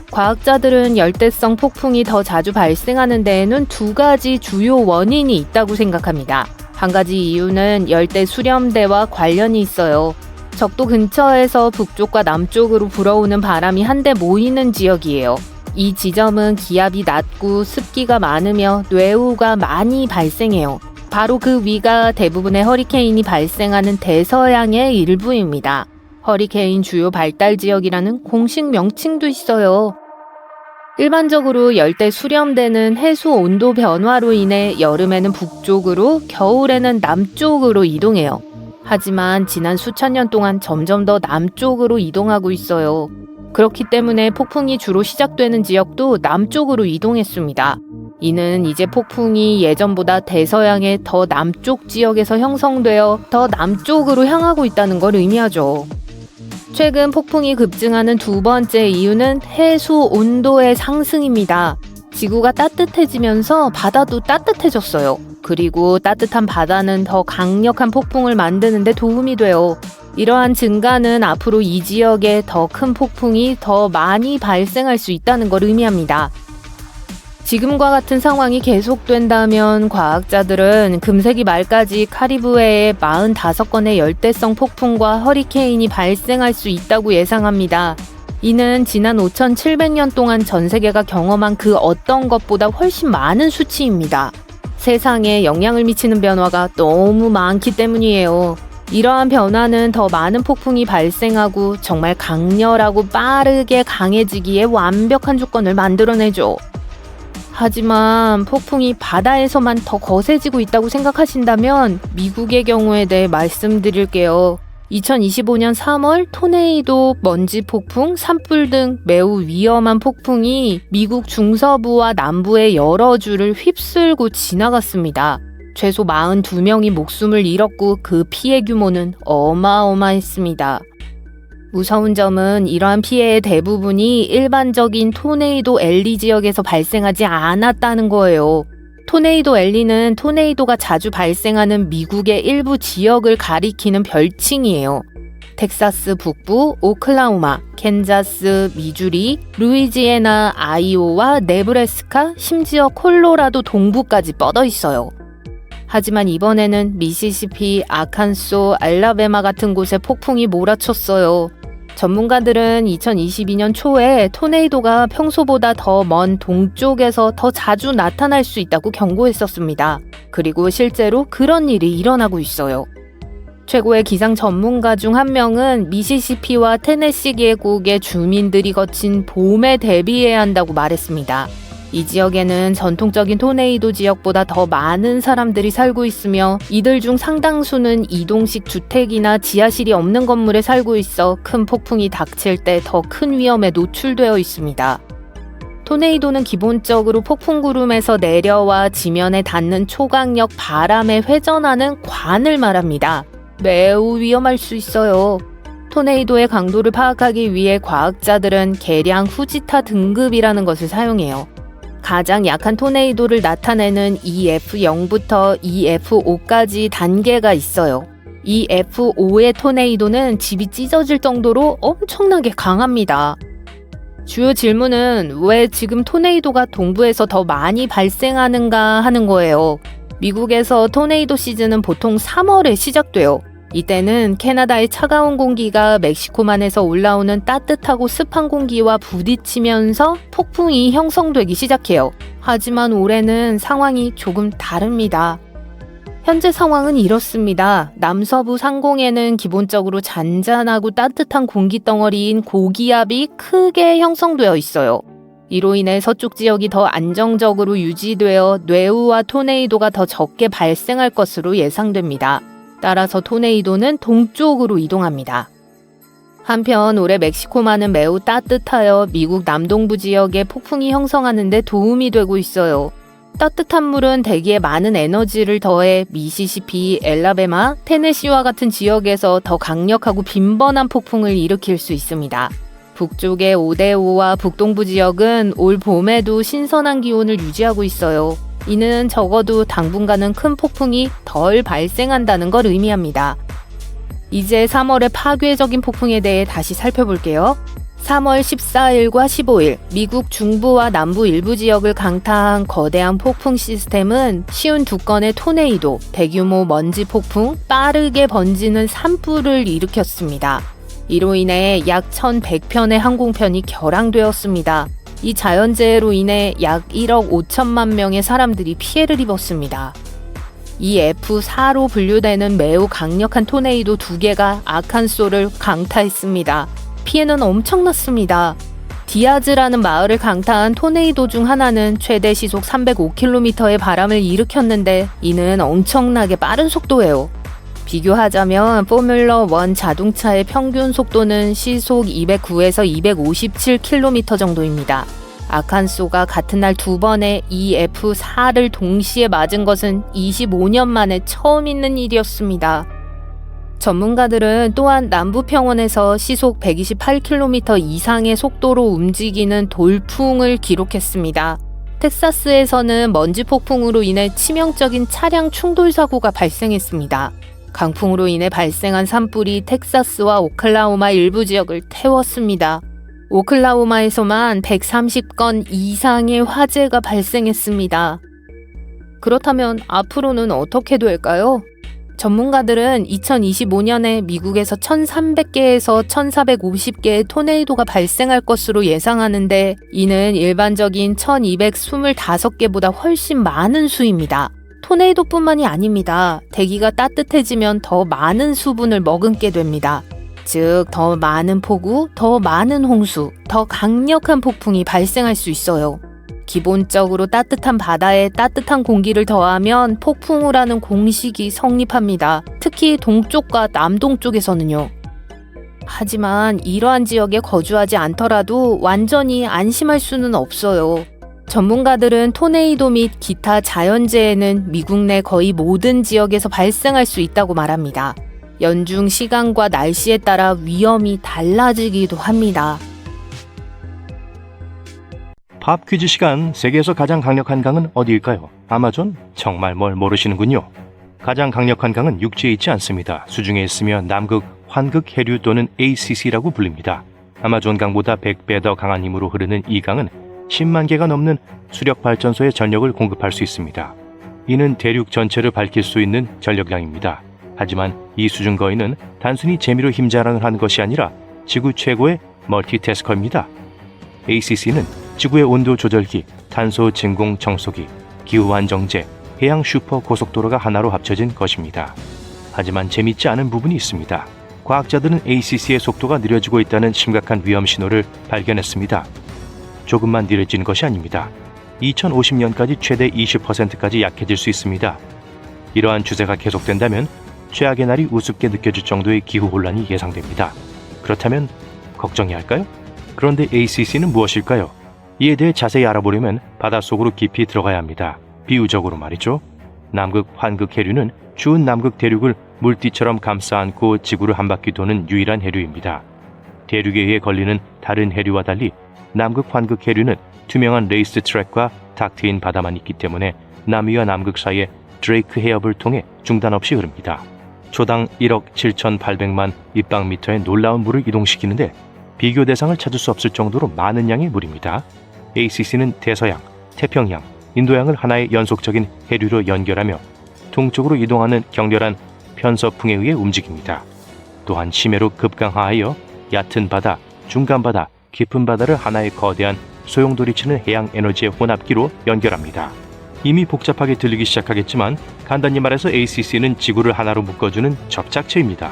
과학자들은 열대성 폭풍이 더 자주 발생하는 데에는 2가지 주요 원인이 있다고 생각합니다. 한 가지 이유는 열대 수렴대와 관련이 있어요. 적도 근처에서 북쪽과 남쪽으로 불어오는 바람이 한데 모이는 지역이에요. 이 지점은 기압이 낮고 습기가 많으며 뇌우가 많이 발생해요. 바로 그 위가 대부분의 허리케인이 발생하는 대서양의 일부입니다. 허리케인 주요 발달 지역이라는 공식 명칭도 있어요. 일반적으로 열대 수렴대는 해수 온도 변화로 인해 여름에는 북쪽으로, 겨울에는 남쪽으로 이동해요. 하지만 지난 수천 년 동안 점점 더 남쪽으로 이동하고 있어요. 그렇기 때문에 폭풍이 주로 시작되는 지역도 남쪽으로 이동했습니다. 이는 이제 폭풍이 예전보다 대서양의 더 남쪽 지역에서 형성되어 더 남쪽으로 향하고 있다는 걸 의미하죠. 최근 폭풍이 급증하는 2번째 이유는 해수 온도의 상승입니다. 지구가 따뜻해지면서 바다도 따뜻해졌어요. 그리고 따뜻한 바다는 더 강력한 폭풍을 만드는 데 도움이 돼요. 이러한 증가는 앞으로 이 지역에 더 큰 폭풍이 더 많이 발생할 수 있다는 걸 의미합니다. 지금과 같은 상황이 계속된다면 과학자들은 금세기 말까지 카리브해에 45건의 열대성 폭풍과 허리케인이 발생할 수 있다고 예상합니다. 이는 지난 5,700년 동안 전 세계가 경험한 그 어떤 것보다 훨씬 많은 수치입니다. 세상에 영향을 미치는 변화가 너무 많기 때문이에요. 이러한 변화는 더 많은 폭풍이 발생하고 정말 강렬하고 빠르게 강해지기에 완벽한 조건을 만들어내죠. 하지만 폭풍이 바다에서만 더 거세지고 있다고 생각하신다면 미국의 경우에 대해 말씀드릴게요. 2025년 3월 토네이도, 먼지 폭풍, 산불 등 매우 위험한 폭풍이 미국 중서부와 남부의 여러 주를 휩쓸고 지나갔습니다. 최소 42명이 목숨을 잃었고 그 피해 규모는 어마어마했습니다. 무서운 점은 이러한 피해의 대부분이 일반적인 토네이도 앨리 지역에서 발생하지 않았다는 거예요. 토네이도 앨리는 토네이도가 자주 발생하는 미국의 일부 지역을 가리키는 별칭이에요. 텍사스 북부, 오클라호마, 캔자스, 미주리, 루이지애나, 아이오와, 네브래스카, 심지어 콜로라도 동부까지 뻗어 있어요. 하지만 이번에는 미시시피, 아칸소, 알라베마 같은 곳에 폭풍이 몰아쳤어요. 전문가들은 2022년 초에 토네이도가 평소보다 더 먼 동쪽에서 더 자주 나타날 수 있다고 경고했었습니다. 그리고 실제로 그런 일이 일어나고 있어요. 최고의 기상 전문가 중 한 명은 미시시피와 테네시 계곡의 주민들이 거친 봄에 대비해야 한다고 말했습니다. 이 지역에는 전통적인 토네이도 지역보다 더 많은 사람들이 살고 있으며 이들 중 상당수는 이동식 주택이나 지하실이 없는 건물에 살고 있어 큰 폭풍이 닥칠 때 더 큰 위험에 노출되어 있습니다. 토네이도는 기본적으로 폭풍 구름에서 내려와 지면에 닿는 초강력 바람에 회전하는 관을 말합니다. 매우 위험할 수 있어요. 토네이도의 강도를 파악하기 위해 과학자들은 계량 후지타 등급이라는 것을 사용해요. 가장 약한 토네이도를 나타내는 EF0부터 EF5까지 단계가 있어요. EF5의 토네이도는 집이 찢어질 정도로 엄청나게 강합니다. 주요 질문은 왜 지금 토네이도가 동부에서 더 많이 발생하는가 하는 거예요. 미국에서 토네이도 시즌은 보통 3월에 시작돼요. 이때는 캐나다의 차가운 공기가 멕시코만에서 올라오는 따뜻하고 습한 공기와 부딪히면서 폭풍이 형성되기 시작해요. 하지만 올해는 상황이 조금 다릅니다. 현재 상황은 이렇습니다. 남서부 상공에는 기본적으로 잔잔하고 따뜻한 공기덩어리인 고기압이 크게 형성되어 있어요. 이로 인해 서쪽 지역이 더 안정적으로 유지되어 뇌우와 토네이도가 더 적게 발생할 것으로 예상됩니다. 따라서 토네이도는 동쪽으로 이동합니다. 한편 올해 멕시코만은 매우 따뜻하여 미국 남동부 지역에 폭풍이 형성하는 데 도움이 되고 있어요. 따뜻한 물은 대기에 많은 에너지를 더해 미시시피, 엘라베마, 테네시와 같은 지역에서 더 강력하고 빈번한 폭풍을 일으킬 수 있습니다. 북쪽의 오데오와 북동부 지역은 올 봄에도 신선한 기온을 유지하고 있어요. 이는 적어도 당분간은 큰 폭풍이 덜 발생한다는 걸 의미합니다. 이제 3월의 파괴적인 폭풍에 대해 다시 살펴볼게요. 3월 14일과 15일, 미국 중부와 남부 일부 지역을 강타한 거대한 폭풍 시스템은 쉬운 두 건의 토네이도, 대규모 먼지 폭풍, 빠르게 번지는 산불을 일으켰습니다. 이로 인해 약 1,100편의 항공편이 결항되었습니다. 이 자연재해로 인해 약 1억 5천만 명의 사람들이 피해를 입었습니다. 이 F4로 분류되는 매우 강력한 토네이도 2개가 아칸소를 강타했습니다. 피해는 엄청났습니다. 디아즈라는 마을을 강타한 토네이도 중 하나는 최대 시속 305km의 바람을 일으켰는데 이는 엄청나게 빠른 속도예요. 비교하자면 포뮬러 1 자동차의 평균 속도는 시속 209에서 257km 정도입니다. 아칸소가 같은 날 2번의 EF4를 동시에 맞은 것은 25년 만에 처음 있는 일이었습니다. 전문가들은 또한 남부평원에서 시속 128km 이상의 속도로 움직이는 돌풍을 기록했습니다. 텍사스에서는 먼지 폭풍으로 인해 치명적인 차량 충돌 사고가 발생했습니다. 강풍으로 인해 발생한 산불이 텍사스와 오클라호마 일부 지역을 태웠습니다. 오클라호마에서만 130건 이상의 화재가 발생했습니다. 그렇다면 앞으로는 어떻게 될까요? 전문가들은 2025년에 미국에서 1,300개에서 1,450개의 토네이도가 발생할 것으로 예상하는데 이는 일반적인 1,225개보다 훨씬 많은 수입니다. 토네이도뿐만이 아닙니다. 대기가 따뜻해지면 더 많은 수분을 머금게 됩니다. 즉, 더 많은 폭우, 더 많은 홍수, 더 강력한 폭풍이 발생할 수 있어요. 기본적으로 따뜻한 바다에 따뜻한 공기를 더하면 폭풍우라는 공식이 성립합니다. 특히 동쪽과 남동쪽에서는요. 하지만 이러한 지역에 거주하지 않더라도 완전히 안심할 수는 없어요. 전문가들은 토네이도 및 기타 자연재해는 미국 내 거의 모든 지역에서 발생할 수 있다고 말합니다. 연중 시간과 날씨에 따라 위험이 달라지기도 합니다. 팝 퀴즈 시간. 세계에서 가장 강력한 강은 어디일까요? 아마존? 정말 뭘 모르시는군요. 가장 강력한 강은 육지에 있지 않습니다. 수중에 있으며 남극 환극 해류 또는 ACC라고 불립니다. 아마존 강보다 100배 더 강한 힘으로 흐르는 이 강은 10만 개가 넘는 수력 발전소에 전력을 공급할 수 있습니다. 이는 대륙 전체를 밝힐 수 있는 전력량입니다. 하지만 이 수중 거인은 단순히 재미로 힘자랑을 하는 것이 아니라 지구 최고의 멀티태스커입니다. ACC는 지구의 온도 조절기, 탄소 진공 청소기, 기후 안정제, 해양 슈퍼 고속도로가 하나로 합쳐진 것입니다. 하지만 재밌지 않은 부분이 있습니다. 과학자들은 ACC의 속도가 느려지고 있다는 심각한 위험 신호를 발견했습니다. 조금만 느려지는 것이 아닙니다. 2050년까지 최대 20%까지 약해질 수 있습니다. 이러한 추세가 계속된다면 최악의 날이 우습게 느껴질 정도의 기후 혼란이 예상됩니다. 그렇다면 걱정해야 할까요? 그런데 ACC는 무엇일까요? 이에 대해 자세히 알아보려면 바닷속으로 깊이 들어가야 합니다. 비유적으로 말이죠. 남극 환극 해류는 추운 남극 대륙을 물띠처럼 감싸 안고 지구를 한 바퀴 도는 유일한 해류입니다. 대륙에 의해 걸리는 다른 해류와 달리 남극 환극 해류는 투명한 레이스 트랙과 탁 트인 바다만 있기 때문에 남위와 남극 사이의 드레이크 해협을 통해 중단 없이 흐릅니다. 초당 1억 7,800만 입방미터의 놀라운 물을 이동시키는데 비교 대상을 찾을 수 없을 정도로 많은 양의 물입니다. ACC는 대서양, 태평양, 인도양을 하나의 연속적인 해류로 연결하며 동쪽으로 이동하는 격렬한 편서풍에 의해 움직입니다. 또한 심해로 급강하하여 얕은 바다, 중간 바다, 깊은 바다를 하나의 거대한 소용돌이치는 해양 에너지의 혼합기로 연결합니다. 이미 복잡하게 들리기 시작하겠지만 간단히 말해서 ACC는 지구를 하나로 묶어주는 접착체입니다.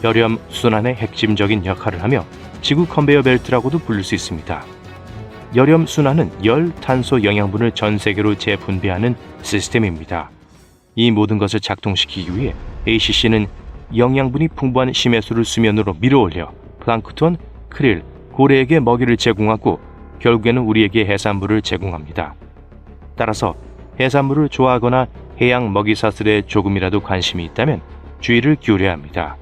열염 순환의 핵심적인 역할을 하며 지구 컨베이어 벨트라고도 부를 수 있습니다. 열염 순환은 열, 탄소, 영양분을 전 세계로 재분배하는 시스템입니다. 이 모든 것을 작동시키기 위해 ACC는 영양분이 풍부한 심해수를 수면으로 밀어올려 플랑크톤, 크릴, 고래에게 먹이를 제공하고 결국에는 우리에게 해산물을 제공합니다. 따라서 해산물을 좋아하거나 해양 먹이사슬에 조금이라도 관심이 있다면 주의를 기울여야 합니다.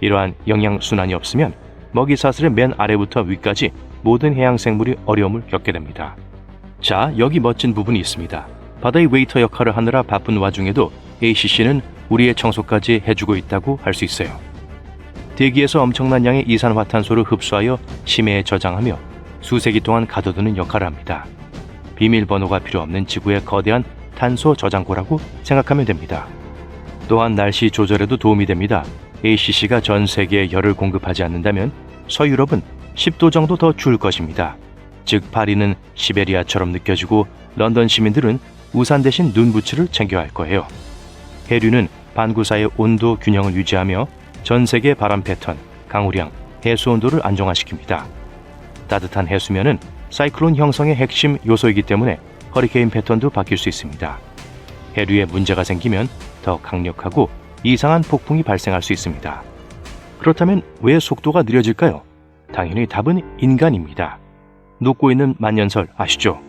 이러한 영양순환이 없으면 먹이사슬의 맨 아래부터 위까지 모든 해양생물이 어려움을 겪게 됩니다. 자, 여기 멋진 부분이 있습니다. 바다의 웨이터 역할을 하느라 바쁜 와중에도 ACC는 우리의 청소까지 해주고 있다고 할 수 있어요. 대기에서 엄청난 양의 이산화탄소를 흡수하여 심해에 저장하며 수세기 동안 가둬두는 역할을 합니다. 비밀번호가 필요 없는 지구의 거대한 탄소 저장고라고 생각하면 됩니다. 또한 날씨 조절에도 도움이 됩니다. ACC가 전 세계에 열을 공급하지 않는다면 서유럽은 10도 정도 더 추울 것입니다. 즉 파리는 시베리아처럼 느껴지고 런던 시민들은 우산 대신 눈부츠를 챙겨야 할 거예요. 해류는 반구 사이의 온도 균형을 유지하며 전 세계 바람 패턴, 강우량, 해수 온도를 안정화시킵니다. 따뜻한 해수면은 사이클론 형성의 핵심 요소이기 때문에 허리케인 패턴도 바뀔 수 있습니다. 해류에 문제가 생기면 더 강력하고 이상한 폭풍이 발생할 수 있습니다. 그렇다면 왜 속도가 느려질까요? 당연히 답은 인간입니다. 녹고 있는 만년설 아시죠?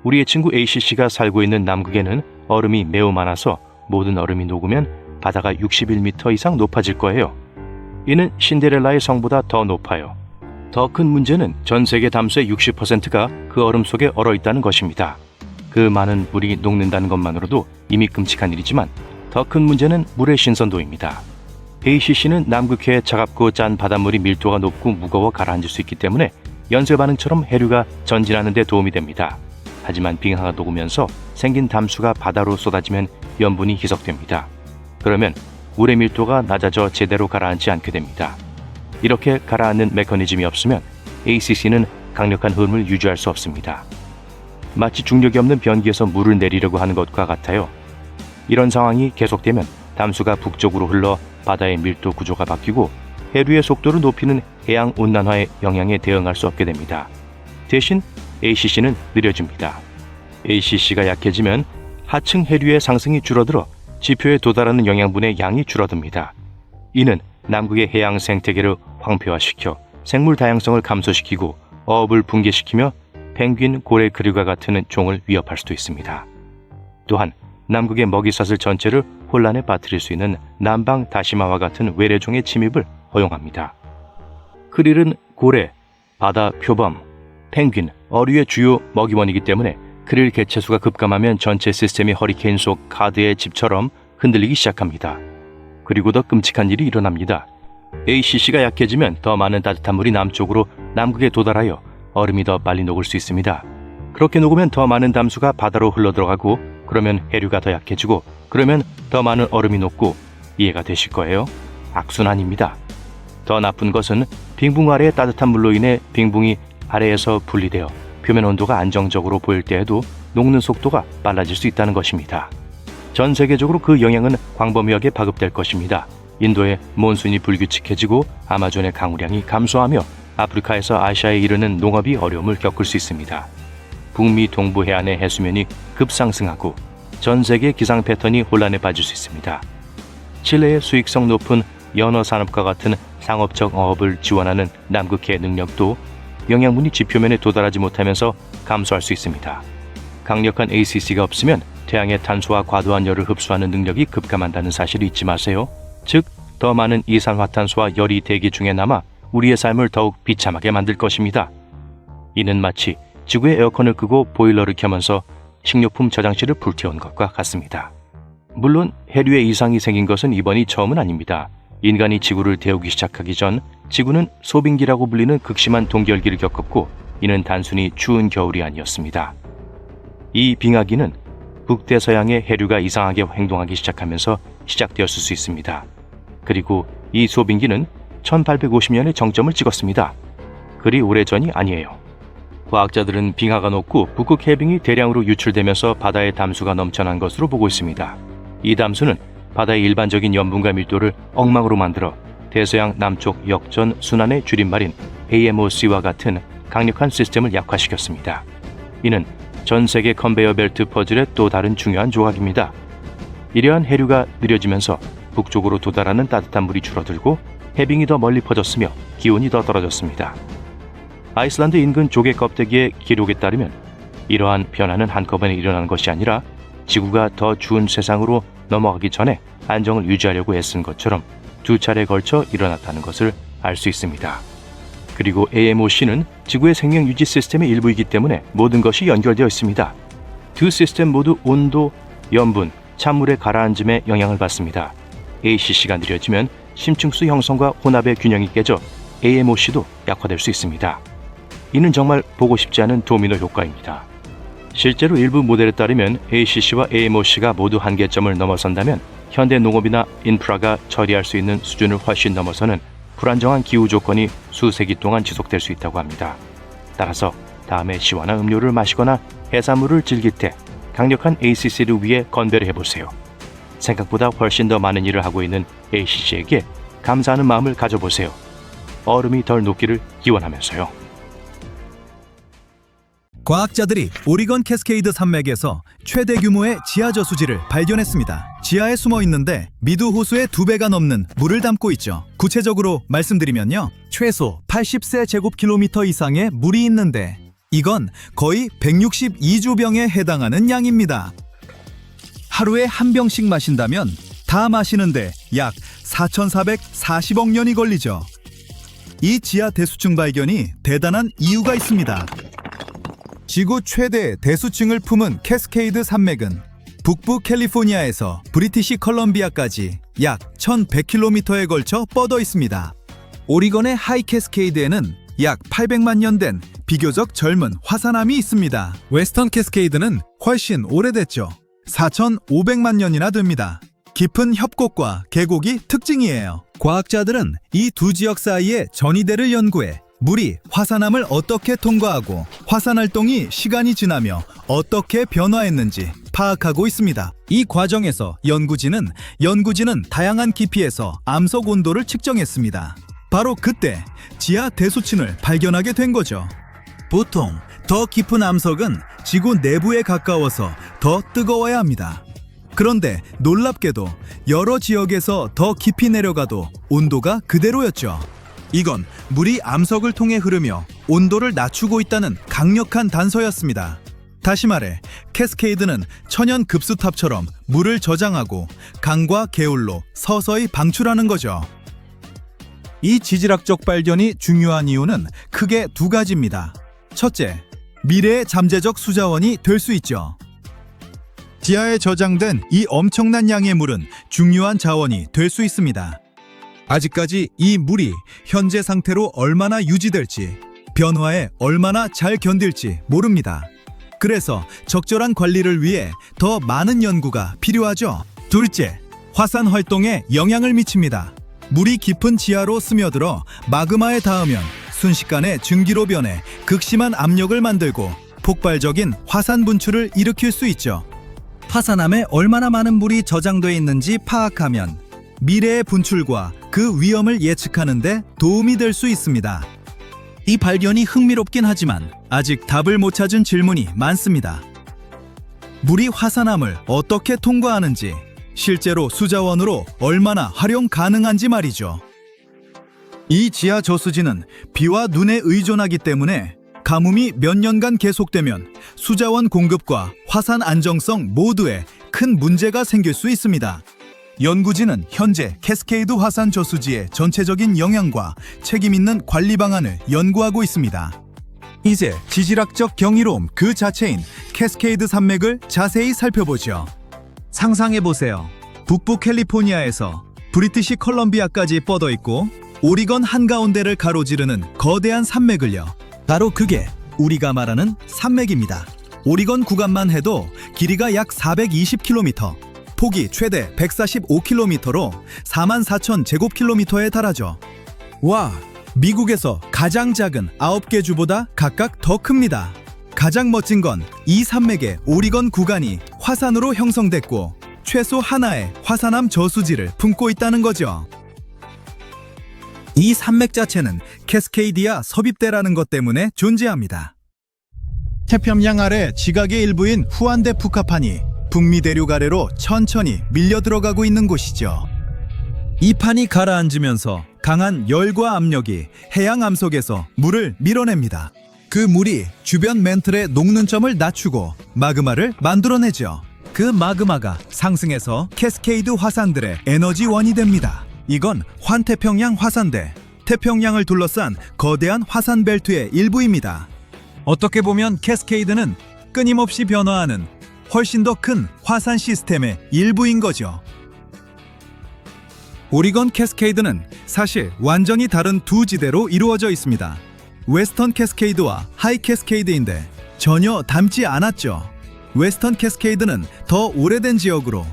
우리의 친구 ACC가 살고 있는 남극에는 얼음이 매우 많아서 모든 얼음이 녹으면 바다가 61m 이상 높아질 거예요. 이는 신데렐라의 성보다 더 높아요. 더 큰 문제는 전 세계 담수의 60%가 그 얼음 속에 얼어 있다는 것입니다. 그 많은 물이 녹는다는 것만으로도 이미 끔찍한 일이지만 더 큰 문제는 물의 신선도입니다. ACC는 남극해의 차갑고 짠 바닷물이 밀도가 높고 무거워 가라앉을 수 있기 때문에 연쇄 반응처럼 해류가 전진하는 데 도움이 됩니다. 하지만 빙하가 녹으면서 생긴 담수가 바다로 쏟아지면 염분이 희석됩니다. 그러면 물의 밀도가 낮아져 제대로 가라앉지 않게 됩니다. 이렇게 가라앉는 메커니즘이 없으면 ACC는 강력한 흐름을 유지할 수 없습니다. 마치 중력이 없는 변기에서 물을 내리려고 하는 것과 같아요. 이런 상황이 계속되면 담수가 북쪽으로 흘러 바다의 밀도 구조가 바뀌고 해류의 속도를 높이는 해양 온난화의 영향에 대응할 수 없게 됩니다. 대신 ACC는 느려집니다. ACC가 약해지면 하층 해류의 상승이 줄어들어 지표에 도달하는 영양분의 양이 줄어듭니다. 이는 남극의 해양 생태계를 황폐화시켜 생물 다양성을 감소시키고 어업을 붕괴시키며 펭귄, 고래, 그리과 같은 종을 위협할 수도 있습니다. 또한 남극의 먹이사슬 전체를 혼란에 빠뜨릴 수 있는 남방 다시마와 같은 외래종의 침입을 허용합니다. 크릴은 고래, 바다 표범, 펭귄, 어류의 주요 먹이원이기 때문에 크릴 개체수가 급감하면 전체 시스템이 허리케인 속 카드의 집처럼 흔들리기 시작합니다. 그리고 더 끔찍한 일이 일어납니다. ACC가 약해지면 더 많은 따뜻한 물이 남쪽으로 남극에 도달하여 얼음이 더 빨리 녹을 수 있습니다. 그렇게 녹으면 더 많은 담수가 바다로 흘러들어가고 그러면 해류가 더 약해지고 그러면 더 많은 얼음이 녹고 이해가 되실 거예요? 악순환입니다. 더 나쁜 것은 빙붕 아래의 따뜻한 물로 인해 빙붕이 아래에서 분리되어 표면 온도가 안정적으로 보일 때에도 녹는 속도가 빨라질 수 있다는 것입니다. 전 세계적으로 그 영향은 광범위하게 파급될 것입니다. 인도의 몬순이 불규칙해지고 아마존의 강우량이 감소하며 아프리카에서 아시아에 이르는 농업이 어려움을 겪을 수 있습니다. 북미 동부 해안의 해수면이 급상승하고 전 세계 기상 패턴이 혼란에 빠질 수 있습니다. 칠레의 수익성 높은 연어 산업과 같은 상업적 어업을 지원하는 남극해 능력도 영양분이 지표면에 도달하지 못하면서 감소할 수 있습니다. 강력한 ACC가 없으면 태양의 탄소와 과도한 열을 흡수하는 능력이 급감한다는 사실을 잊지 마세요. 즉, 더 많은 이산화탄소와 열이 대기 중에 남아 우리의 삶을 더욱 비참하게 만들 것입니다. 이는 마치 지구의 에어컨을 끄고 보일러를 켜면서 식료품 저장실을 불태운 것과 같습니다. 물론 해류에 이상이 생긴 것은 이번이 처음은 아닙니다. 인간이 지구를 데우기 시작하기 전 지구는 소빙기라고 불리는 극심한 동결기를 겪었고 이는 단순히 추운 겨울이 아니었습니다. 이 빙하기는 북대서양의 해류가 이상하게 행동하기 시작하면서 시작되었을 수 있습니다. 그리고 이 소빙기는 1850년에 정점을 찍었습니다. 그리 오래전이 아니에요. 과학자들은 빙하가 녹고 북극 해빙이 대량으로 유출되면서 바다의 담수가 넘쳐난 것으로 보고 있습니다. 이 담수는 바다의 일반적인 염분과 밀도를 엉망으로 만들어 대서양 남쪽 역전 순환의 줄임말인 AMOC와 같은 강력한 시스템을 약화시켰습니다. 이는 전 세계 컨베이어 벨트 퍼즐의 또 다른 중요한 조각입니다. 이러한 해류가 느려지면서 북쪽으로 도달하는 따뜻한 물이 줄어들고 해빙이 더 멀리 퍼졌으며 기온이 더 떨어졌습니다. 아이슬란드 인근 조개 껍데기의 기록에 따르면 이러한 변화는 한꺼번에 일어난 것이 아니라 지구가 더 추운 세상으로 넘어가기 전에 안정을 유지하려고 애쓴 것처럼 두 차례에 걸쳐 일어났다는 것을 알 수 있습니다. 그리고 AMOC는 지구의 생명 유지 시스템의 일부이기 때문에 모든 것이 연결되어 있습니다. 두 시스템 모두 온도, 염분, 찬물의 가라앉음에 영향을 받습니다. ACC가 느려지면 심층수 형성과 혼합의 균형이 깨져 AMOC도 약화될 수 있습니다. 이는 정말 보고 싶지 않은 도미노 효과입니다. 실제로 일부 모델에 따르면 ACC와 AMOC가 모두 한계점을 넘어선다면 현대 농업이나 인프라가 처리할 수 있는 수준을 훨씬 넘어서는 불안정한 기후 조건이 수세기 동안 지속될 수 있다고 합니다. 따라서 다음에 시원한 음료를 마시거나 해산물을 즐길 때 강력한 ACC를 위해 건배를 해보세요. 생각보다 훨씬 더 많은 일을 하고 있는 ACC에게 감사하는 마음을 가져보세요. 얼음이 덜 녹기를 기원하면서요. 과학자들이 오리건 캐스케이드 산맥에서 최대 규모의 지하 저수지를 발견했습니다. 지하에 숨어 있는데 미두 호수의 2배가 넘는 물을 담고 있죠. 구체적으로 말씀드리면요, 최소 80세 제곱킬로미터 이상의 물이 있는데 이건 거의 162주병에 해당하는 양입니다. 하루에 한 병씩 마신다면 다 마시는데 약 4,440억 년이 걸리죠. 이 지하 대수층 발견이 대단한 이유가 있습니다. 지구 최대 대수층을 품은 캐스케이드 산맥은 북부 캘리포니아에서 브리티시 컬럼비아까지 약 1,100km에 걸쳐 뻗어 있습니다. 오리건의 하이 캐스케이드에는 약 800만 년 된 비교적 젊은 화산암이 있습니다. 웨스턴 캐스케이드는 훨씬 오래됐죠. 4,500만 년이나 됩니다. 깊은 협곡과 계곡이 특징이에요. 과학자들은 이 두 지역 사이의 전이대를 연구해 물이 화산암을 어떻게 통과하고 화산 활동이 시간이 지나며 어떻게 변화했는지 파악하고 있습니다. 이 과정에서 연구진은 다양한 깊이에서 암석 온도를 측정했습니다. 바로 그때 지하 대수층을 발견하게 된 거죠. 보통 더 깊은 암석은 지구 내부에 가까워서 더 뜨거워야 합니다. 그런데 놀랍게도 여러 지역에서 더 깊이 내려가도 온도가 그대로였죠. 이건 물이 암석을 통해 흐르며 온도를 낮추고 있다는 강력한 단서였습니다. 다시 말해, 캐스케이드는 천연 급수탑처럼 물을 저장하고 강과 개울로 서서히 방출하는 거죠. 이 지질학적 발견이 중요한 이유는 크게 두 가지입니다. 첫째, 미래의 잠재적 수자원이 될 수 있죠. 지하에 저장된 이 엄청난 양의 물은 중요한 자원이 될 수 있습니다. 아직까지 이 물이 현재 상태로 얼마나 유지될지, 변화에 얼마나 잘 견딜지 모릅니다. 그래서 적절한 관리를 위해 더 많은 연구가 필요하죠. 둘째, 화산 활동에 영향을 미칩니다. 물이 깊은 지하로 스며들어 마그마에 닿으면 순식간에 증기로 변해 극심한 압력을 만들고 폭발적인 화산 분출을 일으킬 수 있죠. 화산암에 얼마나 많은 물이 저장돼 있는지 파악하면 미래의 분출과 그 위험을 예측하는 데 도움이 될 수 있습니다. 이 발견이 흥미롭긴 하지만 아직 답을 못 찾은 질문이 많습니다. 물이 화산암을 어떻게 통과하는지, 실제로 수자원으로 얼마나 활용 가능한지 말이죠. 이 지하 저수지는 비와 눈에 의존하기 때문에 가뭄이 몇 년간 계속되면 수자원 공급과 화산 안정성 모두에 큰 문제가 생길 수 있습니다. 연구진은 현재 캐스케이드 화산 저수지의 전체적인 영향과 책임 있는 관리 방안을 연구하고 있습니다. 이제 지질학적 경이로움 그 자체인 캐스케이드 산맥을 자세히 살펴보죠. 상상해보세요. 북부 캘리포니아에서 브리티시 컬럼비아까지 뻗어 있고 오리건 한가운데를 가로지르는 거대한 산맥을요. 바로 그게 우리가 말하는 산맥입니다. 오리건 구간만 해도 길이가 약 420km, 폭이 최대 145km로 44,000 제곱킬로미터에 달하죠. 와, 미국에서 가장 작은 9개 주보다 각각 더 큽니다. 가장 멋진 건 이 산맥의 오리건 구간이 화산으로 형성됐고 최소 하나의 화산암 저수지를 품고 있다는 거죠. 이 산맥 자체는 캐스케이디아 섭입대라는 것 때문에 존재합니다. 태평양 아래 지각의 일부인 후안대 푸카판이 북미 대륙 아래로 천천히 밀려 들어가고 있는 곳이죠. 이 판이 가라앉으면서 강한 열과 압력이 해양 암석에서 물을 밀어냅니다. 그 물이 주변 멘틀의 녹는 점을 낮추고 마그마를 만들어내죠. 그 마그마가 상승해서 캐스케이드 화산들의 에너지원이 됩니다. 이건 환태평양 화산대, 태평양을 둘러싼 거대한 화산 벨트의 일부입니다. 어떻게 보면 캐스케이드는 끊임없이 변화하는 훨씬 더 큰 화산 시스템의 일부인 거죠. 오리건 캐스케이드는 사실 완전히 다른 두 지대로 이루어져 있습니다. 웨스턴 캐스케이드와 하이 캐스케이드인데 전혀 닮지 않았죠. 웨스턴 캐스케이드는 더 오래된 지역으로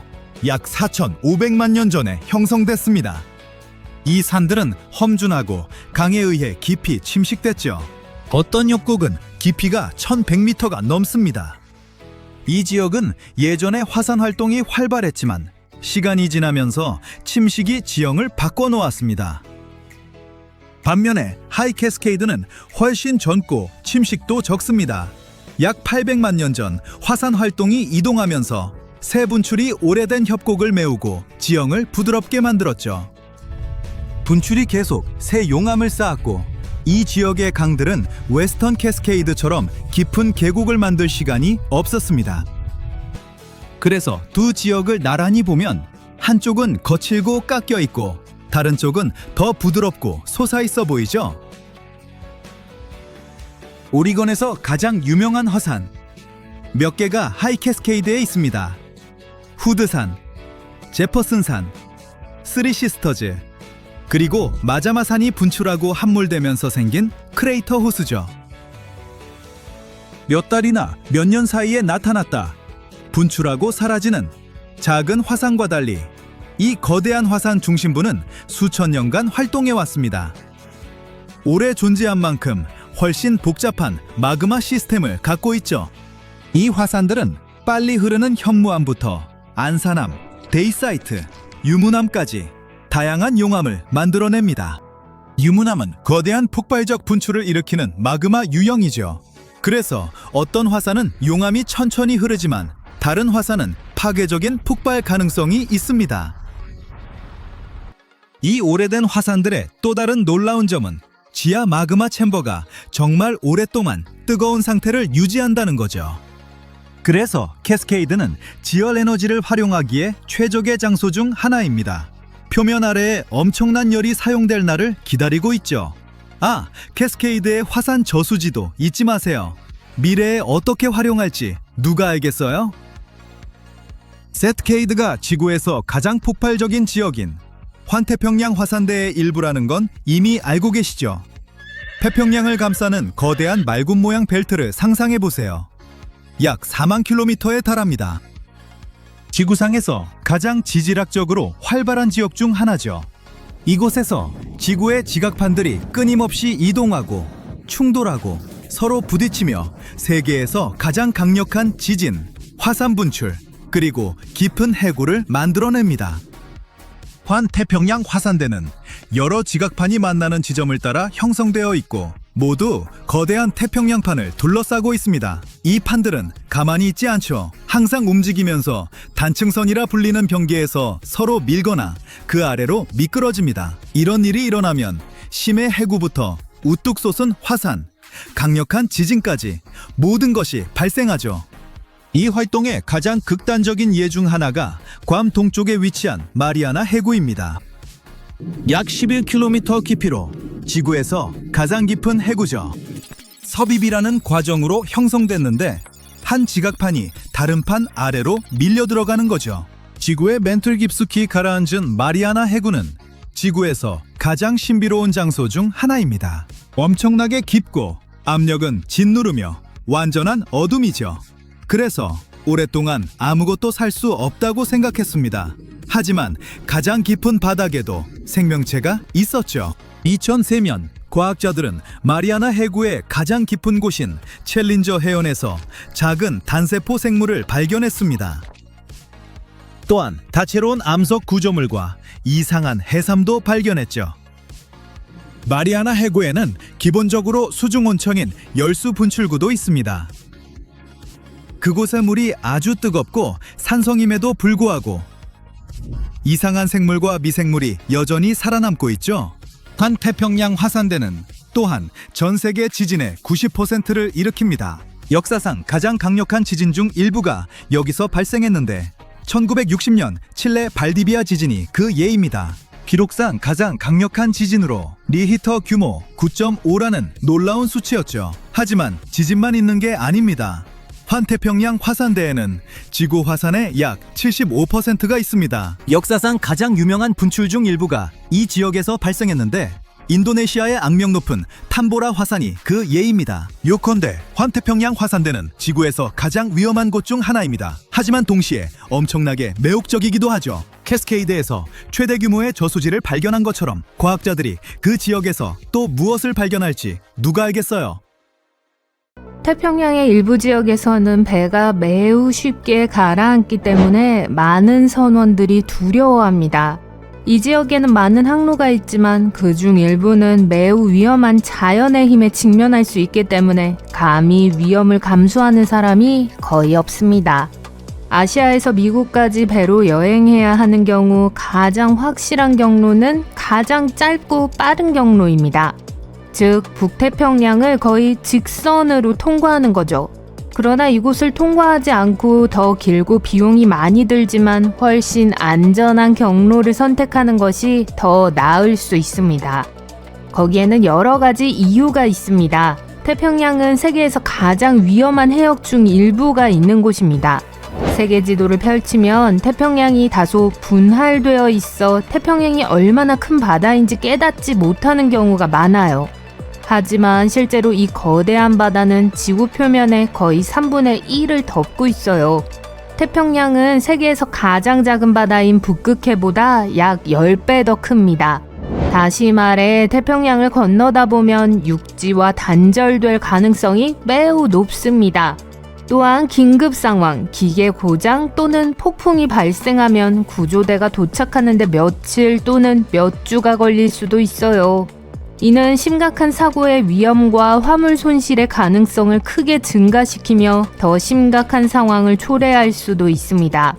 약 4,500만 년 전에 형성됐습니다. 이 산들은 험준하고 강에 의해 깊이 침식됐죠. 어떤 협곡은 깊이가 1,100m가 넘습니다. 이 지역은 예전에 화산 활동이 활발했지만 시간이 지나면서 침식이 지형을 바꿔놓았습니다. 반면에 하이 캐스케이드는 훨씬 젊고 침식도 적습니다. 약 800만 년 전 화산 활동이 이동하면서 새 분출이 오래된 협곡을 메우고 지형을 부드럽게 만들었죠. 분출이 계속 새 용암을 쌓았고 이 지역의 강들은 웨스턴 캐스케이드처럼 깊은 계곡을 만들 시간이 없었습니다. 그래서 두 지역을 나란히 보면 한쪽은 거칠고 깎여 있고 다른 쪽은 더 부드럽고 솟아있어 보이죠? 오리건에서 가장 유명한 화산 몇 개가 하이 캐스케이드에 있습니다. 후드산, 제퍼슨산, 쓰리 시스터즈, 그리고 마자마산이 분출하고 함몰되면서 생긴 크레이터 호수죠. 몇 달이나 몇 년 사이에 나타났다 분출하고 사라지는 작은 화산과 달리 이 거대한 화산 중심부는 수천 년간 활동해 왔습니다. 오래 존재한 만큼 훨씬 복잡한 마그마 시스템을 갖고 있죠. 이 화산들은 빨리 흐르는 현무암부터 안산암, 데이사이트, 유문암까지 다양한 용암을 만들어냅니다. 유문암은 거대한 폭발적 분출을 일으키는 마그마 유형이죠. 그래서 어떤 화산은 용암이 천천히 흐르지만 다른 화산은 파괴적인 폭발 가능성이 있습니다. 이 오래된 화산들의 또 다른 놀라운 점은 지하 마그마 챔버가 정말 오랫동안 뜨거운 상태를 유지한다는 거죠. 그래서 캐스케이드는 지열 에너지를 활용하기에 최적의 장소 중 하나입니다. 표면 아래에 엄청난 열이 사용될 날을 기다리고 있죠. 아, 캐스케이드의 화산 저수지도 잊지 마세요. 미래에 어떻게 활용할지 누가 알겠어요? 세트케이드가 지구에서 가장 폭발적인 지역인 환태평양 화산대의 일부라는 건 이미 알고 계시죠? 태평양을 감싸는 거대한 말굽 모양 벨트를 상상해 보세요. 약 4만 킬로미터에 달합니다. 지구상에서 가장 지질학적으로 활발한 지역 중 하나죠. 이곳에서 지구의 지각판들이 끊임없이 이동하고 충돌하고 서로 부딪히며 세계에서 가장 강력한 지진, 화산 분출, 그리고 깊은 해구를 만들어냅니다. 환태평양 화산대는 여러 지각판이 만나는 지점을 따라 형성되어 있고 모두 거대한 태평양판을 둘러싸고 있습니다. 이 판들은 가만히 있지 않죠. 항상 움직이면서 단층선이라 불리는 경계에서 서로 밀거나 그 아래로 미끄러집니다. 이런 일이 일어나면 심해 해구부터 우뚝 솟은 화산, 강력한 지진까지 모든 것이 발생하죠. 이 활동의 가장 극단적인 예 중 하나가 괌 동쪽에 위치한 마리아나 해구입니다. 약 11km 깊이로 지구에서 가장 깊은 해구죠. 섭입이라는 과정으로 형성됐는데 한 지각판이 다른 판 아래로 밀려 들어가는 거죠. 지구의 멘틀 깊숙이 가라앉은 마리아나 해구는 지구에서 가장 신비로운 장소 중 하나입니다. 엄청나게 깊고 압력은 짓누르며 완전한 어둠이죠. 그래서 오랫동안 아무것도 살 수 없다고 생각했습니다. 하지만 가장 깊은 바닥에도 생명체가 있었죠. 2003년 과학자들은 마리아나 해구의 가장 깊은 곳인 챌린저 해연에서 작은 단세포 생물을 발견했습니다. 또한 다채로운 암석 구조물과 이상한 해삼도 발견했죠. 마리아나 해구에는 기본적으로 수중온천인 열수 분출구도 있습니다. 그곳의 물이 아주 뜨겁고 산성임에도 불구하고 이상한 생물과 미생물이 여전히 살아남고 있죠. 환태평양 화산대는 또한 전 세계 지진의 90%를 일으킵니다. 역사상 가장 강력한 지진 중 일부가 여기서 발생했는데 1960년 칠레 발디비아 지진이 그 예입니다. 기록상 가장 강력한 지진으로 리히터 규모 9.5라는 놀라운 수치였죠. 하지만 지진만 있는 게 아닙니다. 환태평양 화산대에는 지구 화산의 약 75%가 있습니다. 역사상 가장 유명한 분출 중 일부가 이 지역에서 발생했는데 인도네시아의 악명 높은 탐보라 화산이 그 예입니다. 요컨대 환태평양 화산대는 지구에서 가장 위험한 곳 중 하나입니다. 하지만 동시에 엄청나게 매혹적이기도 하죠. 캐스케이드에서 최대 규모의 저수지를 발견한 것처럼 과학자들이 그 지역에서 또 무엇을 발견할지 누가 알겠어요? 태평양의 일부 지역에서는 배가 매우 쉽게 가라앉기 때문에 많은 선원들이 두려워합니다. 이 지역에는 많은 항로가 있지만 그중 일부는 매우 위험한 자연의 힘에 직면할 수 있기 때문에 감히 위험을 감수하는 사람이 거의 없습니다. 아시아에서 미국까지 배로 여행해야 하는 경우 가장 확실한 경로는 가장 짧고 빠른 경로입니다. 즉, 북태평양을 거의 직선으로 통과하는 거죠. 그러나 이곳을 통과하지 않고 더 길고 비용이 많이 들지만 훨씬 안전한 경로를 선택하는 것이 더 나을 수 있습니다. 거기에는 여러 가지 이유가 있습니다. 태평양은 세계에서 가장 위험한 해역 중 일부가 있는 곳입니다. 세계 지도를 펼치면 태평양이 다소 분할되어 있어 태평양이 얼마나 큰 바다인지 깨닫지 못하는 경우가 많아요. 하지만 실제로 이 거대한 바다는 지구 표면의 거의 3분의 1을 덮고 있어요. 태평양은 세계에서 가장 작은 바다인 북극해보다 약 10배 더 큽니다. 다시 말해 태평양을 건너다 보면 육지와 단절될 가능성이 매우 높습니다. 또한 긴급 상황, 기계 고장 또는 폭풍이 발생하면 구조대가 도착하는데 며칠 또는 몇 주가 걸릴 수도 있어요. 이는 심각한 사고의 위험과 화물 손실의 가능성을 크게 증가시키며 더 심각한 상황을 초래할 수도 있습니다.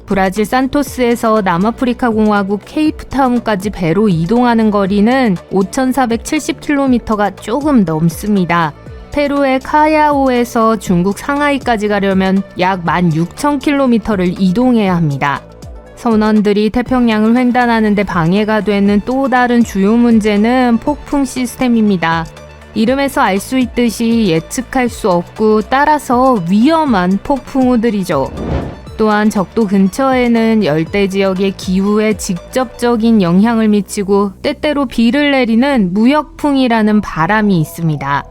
브라질 산토스에서 남아프리카 공화국 케이프타운까지 배로 이동하는 거리는 5,470km가 조금 넘습니다. 페루의 카야오에서 중국 상하이까지 가려면 약 16,000km를 이동해야 합니다. 선원들이 태평양을 횡단하는 데 방해가 되는 또 다른 주요 문제는 폭풍 시스템입니다. 이름에서 알 수 있듯이 예측할 수 없고 따라서 위험한 폭풍우들이죠. 또한 적도 근처에는 열대 지역의 기후에 직접적인 영향을 미치고 때때로 비를 내리는 무역풍이라는 바람이 있습니다.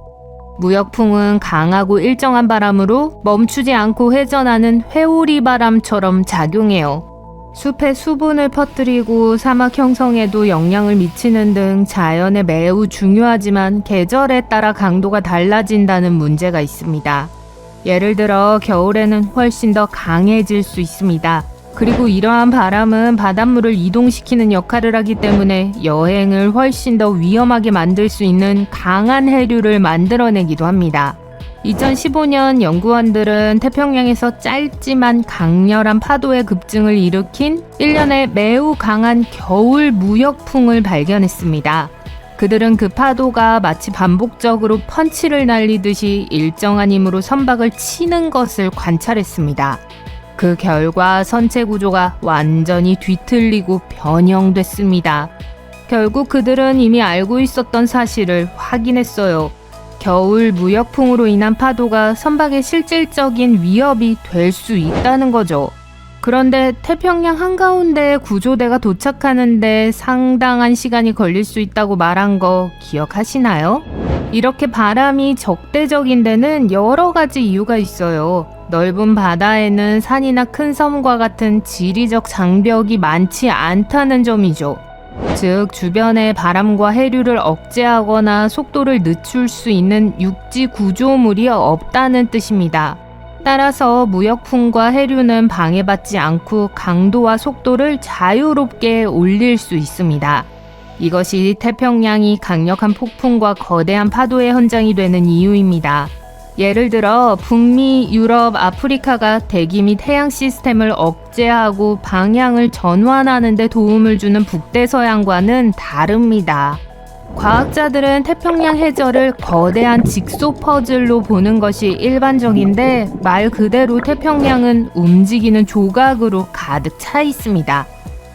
무역풍은 강하고 일정한 바람으로 멈추지 않고 회전하는 회오리 바람처럼 작용해요. 숲의 수분을 퍼뜨리고 사막 형성에도 영향을 미치는 등 자연에 매우 중요하지만 계절에 따라 강도가 달라진다는 문제가 있습니다. 예를 들어 겨울에는 훨씬 더 강해질 수 있습니다. 그리고 이러한 바람은 바닷물을 이동시키는 역할을 하기 때문에 여행을 훨씬 더 위험하게 만들 수 있는 강한 해류를 만들어내기도 합니다. 2015년 연구원들은 태평양에서 짧지만 강렬한 파도의 급증을 일으킨 1년의 매우 강한 겨울 무역풍을 발견했습니다. 그들은 그 파도가 마치 반복적으로 펀치를 날리듯이 일정한 힘으로 선박을 치는 것을 관찰했습니다. 그 결과 선체 구조가 완전히 뒤틀리고 변형됐습니다. 결국 그들은 이미 알고 있었던 사실을 확인했어요. 겨울 무역풍으로 인한 파도가 선박의 실질적인 위협이 될 수 있다는 거죠. 그런데 태평양 한가운데에 구조대가 도착하는데 상당한 시간이 걸릴 수 있다고 말한 거 기억하시나요? 이렇게 바람이 적대적인 데는 여러 가지 이유가 있어요. 넓은 바다에는 산이나 큰 섬과 같은 지리적 장벽이 많지 않다는 점이죠. 즉, 주변의 바람과 해류를 억제하거나 속도를 늦출 수 있는 육지 구조물이 없다는 뜻입니다. 따라서 무역풍과 해류는 방해받지 않고 강도와 속도를 자유롭게 올릴 수 있습니다. 이것이 태평양이 강력한 폭풍과 거대한 파도의 현장이 되는 이유입니다. 예를 들어 북미, 유럽, 아프리카가 대기 및 해양 시스템을 억제하고 방향을 전환하는 데 도움을 주는 북대서양과는 다릅니다. 과학자들은 태평양 해저를 거대한 직소 퍼즐로 보는 것이 일반적인데 말 그대로 태평양은 움직이는 조각으로 가득 차 있습니다.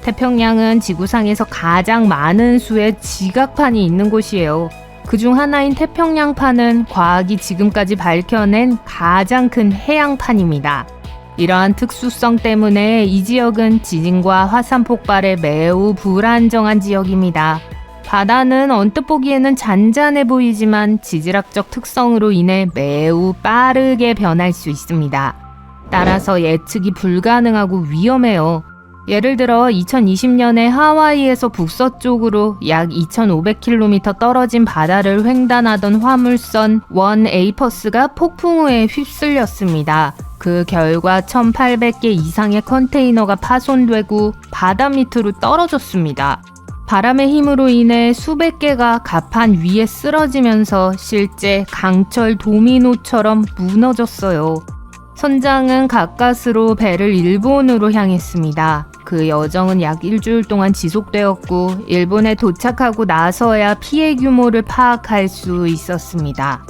태평양은 지구상에서 가장 많은 수의 지각판이 있는 곳이에요. 그중 하나인 태평양판은 과학이 지금까지 밝혀낸 가장 큰 해양판입니다. 이러한 특수성 때문에 이 지역은 지진과 화산 폭발에 매우 불안정한 지역입니다. 바다는 언뜻 보기에는 잔잔해 보이지만 지질학적 특성으로 인해 매우 빠르게 변할 수 있습니다. 따라서 예측이 불가능하고 위험해요. 예를 들어 2020년에 하와이에서 북서쪽으로 약 2,500km 떨어진 바다를 횡단하던 화물선 원 에이퍼스가 폭풍우에 휩쓸렸습니다. 그 결과 1,800개 이상의 컨테이너가 파손되고 바다 밑으로 떨어졌습니다. 바람의 힘으로 인해 수백 개가 갑판 위에 쓰러지면서 실제 강철 도미노처럼 무너졌어요. 선장은 가까스로 배를 일본으로 향했습니다. 그 여정은 약 일주일 동안 지속되었고 일본에 도착하고 나서야 피해 규모를 파악할 수 있었습니다.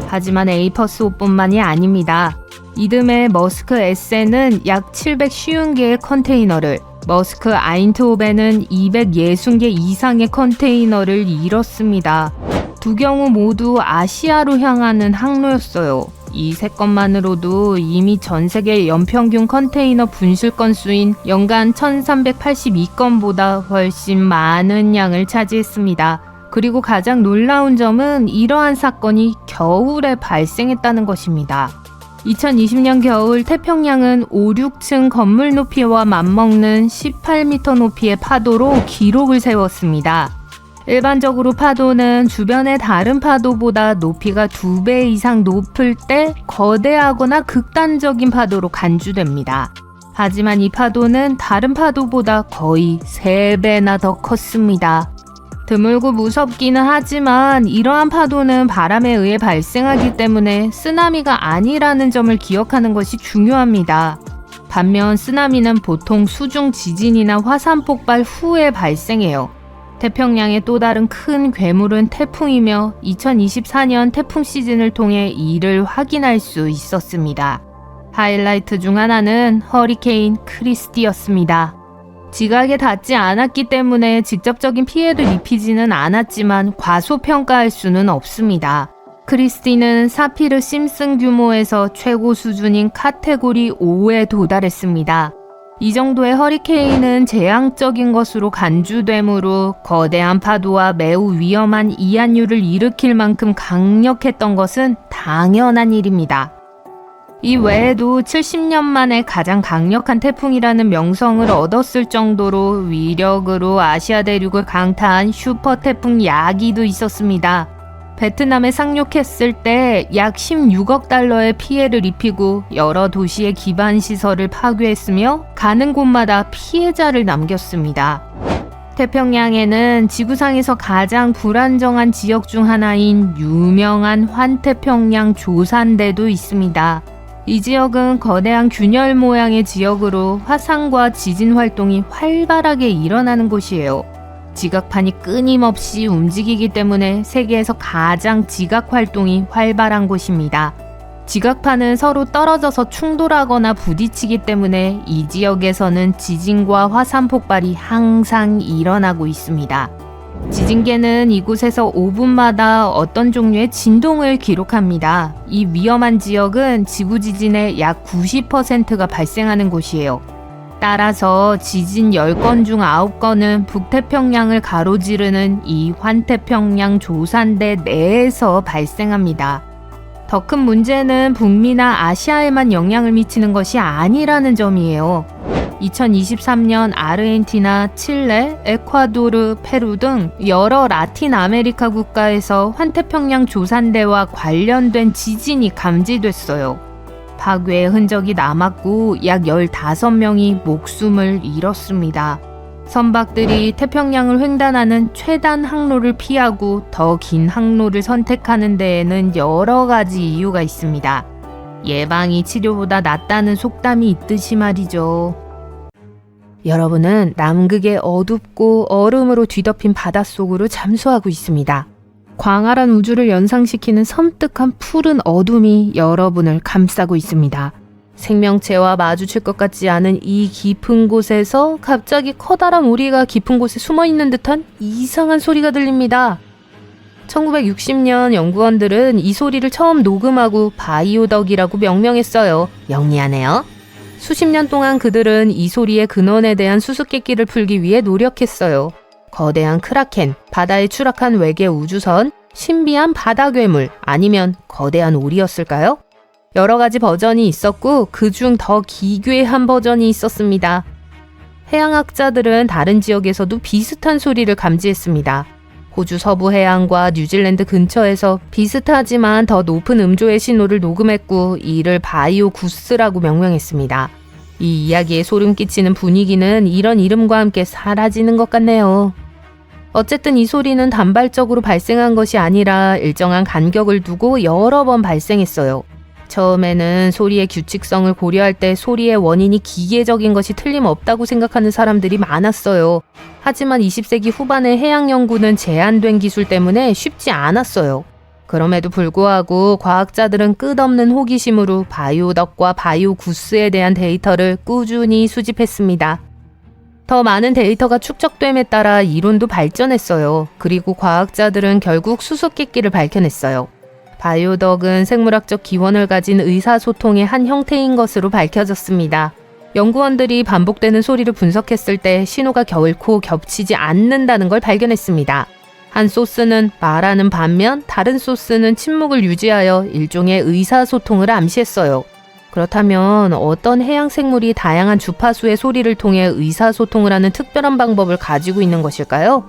하지만 에이퍼스호뿐만이 아닙니다. 이듬해 머스크 에센은 약 750개의 컨테이너를, 머스크 아인트호벤은 260개 이상의 컨테이너를 잃었습니다. 두 경우 모두 아시아로 향하는 항로였어요. 이 세 건만으로도 이미 전 세계 연평균 컨테이너 분실 건수인 연간 1382건보다 훨씬 많은 양을 차지했습니다. 그리고 가장 놀라운 점은 이러한 사건이 겨울에 발생했다는 것입니다. 2020년 겨울 태평양은 5, 6층 건물 높이와 맞먹는 18m 높이의 파도로 기록을 세웠습니다. 일반적으로 파도는 주변의 다른 파도보다 높이가 2배 이상 높을 때 거대하거나 극단적인 파도로 간주됩니다. 하지만 이 파도는 다른 파도보다 거의 3배나 더 컸습니다. 드물고 무섭기는 하지만 이러한 파도는 바람에 의해 발생하기 때문에 쓰나미가 아니라는 점을 기억하는 것이 중요합니다. 반면 쓰나미는 보통 수중 지진이나 화산 폭발 후에 발생해요. 태평양의 또 다른 큰 괴물은 태풍이며 2024년 태풍 시즌을 통해 이를 확인할 수 있었습니다. 하이라이트 중 하나는 허리케인 크리스티였습니다. 지각에 닿지 않았기 때문에 직접적인 피해를 입히지는 않았지만 과소평가할 수는 없습니다. 크리스티는 사피르 심슨 규모에서 최고 수준인 카테고리 5에 도달했습니다. 이 정도의 허리케인은 재앙적인 것으로 간주되므로 거대한 파도와 매우 위험한 이안류를 일으킬 만큼 강력했던 것은 당연한 일입니다. 이 외에도 70년 만에 가장 강력한 태풍이라는 명성을 얻었을 정도로 위력으로 아시아 대륙을 강타한 슈퍼 태풍 야기도 있었습니다. 베트남에 상륙했을 때 약 16억 달러의 피해를 입히고 여러 도시의 기반 시설을 파괴했으며 가는 곳마다 피해자를 남겼습니다. 태평양에는 지구상에서 가장 불안정한 지역 중 하나인 유명한 환태평양 조산대도 있습니다. 이 지역은 거대한 균열 모양의 지역으로 화산과 지진 활동이 활발하게 일어나는 곳이에요. 지각판이 끊임없이 움직이기 때문에 세계에서 가장 지각 활동이 활발한 곳입니다. 지각판은 서로 떨어져서 충돌하거나 부딪히기 때문에 이 지역에서는 지진과 화산 폭발이 항상 일어나고 있습니다. 지진계는 이곳에서 5분마다 어떤 종류의 진동을 기록합니다. 이 위험한 지역은 지구 지진의 약 90%가 발생하는 곳이에요. 따라서 지진 10건 중 9건은 북태평양을 가로지르는 이 환태평양 조산대 내에서 발생합니다. 더 큰 문제는 북미나 아시아에만 영향을 미치는 것이 아니라는 점이에요. 2023년 아르헨티나, 칠레, 에콰도르, 페루 등 여러 라틴 아메리카 국가에서 환태평양 조산대와 관련된 지진이 감지됐어요. 파괴의 흔적이 남았고 약 15명이 목숨을 잃었습니다. 선박들이 태평양을 횡단하는 최단 항로를 피하고 더 긴 항로를 선택하는 데에는 여러 가지 이유가 있습니다. 예방이 치료보다 낫다는 속담이 있듯이 말이죠. 여러분은 남극의 어둡고 얼음으로 뒤덮인 바닷속으로 잠수하고 있습니다. 광활한 우주를 연상시키는 섬뜩한 푸른 어둠이 여러분을 감싸고 있습니다. 생명체와 마주칠 것 같지 않은 이 깊은 곳에서 갑자기 커다란 오리가 깊은 곳에 숨어있는 듯한 이상한 소리가 들립니다. 1960년 연구원들은 이 소리를 처음 녹음하고 바이오덕이라고 명명했어요. 영리하네요. 수십 년 동안 그들은 이 소리의 근원에 대한 수수께끼를 풀기 위해 노력했어요. 거대한 크라켄, 바다에 추락한 외계 우주선, 신비한 바다 괴물, 아니면 거대한 오리였을까요? 여러 가지 버전이 있었고 그중 더 기괴한 버전이 있었습니다. 해양학자들은 다른 지역에서도 비슷한 소리를 감지했습니다. 호주 서부 해안과 뉴질랜드 근처에서 비슷하지만 더 높은 음조의 신호를 녹음했고 이를 바이오 구스라고 명명했습니다. 이 이야기에 소름 끼치는 분위기는 이런 이름과 함께 사라지는 것 같네요. 어쨌든 이 소리는 단발적으로 발생한 것이 아니라 일정한 간격을 두고 여러 번 발생했어요. 처음에는 소리의 규칙성을 고려할 때 소리의 원인이 기계적인 것이 틀림없다고 생각하는 사람들이 많았어요. 하지만 20세기 후반의 해양 연구는 제한된 기술 때문에 쉽지 않았어요. 그럼에도 불구하고 과학자들은 끝없는 호기심으로 바이오덕과 바이오구스에 대한 데이터를 꾸준히 수집했습니다. 더 많은 데이터가 축적됨에 따라 이론도 발전했어요. 그리고 과학자들은 결국 수수께끼를 밝혀냈어요. 바이오덕은 생물학적 기원을 가진 의사소통의 한 형태인 것으로 밝혀졌습니다. 연구원들이 반복되는 소리를 분석했을 때 신호가 결코 겹치지 않는다는 걸 발견했습니다. 한 소스는 말하는 반면 다른 소스는 침묵을 유지하여 일종의 의사소통을 암시했어요. 그렇다면 어떤 해양 생물이 다양한 주파수의 소리를 통해 의사소통을 하는 특별한 방법을 가지고 있는 것일까요?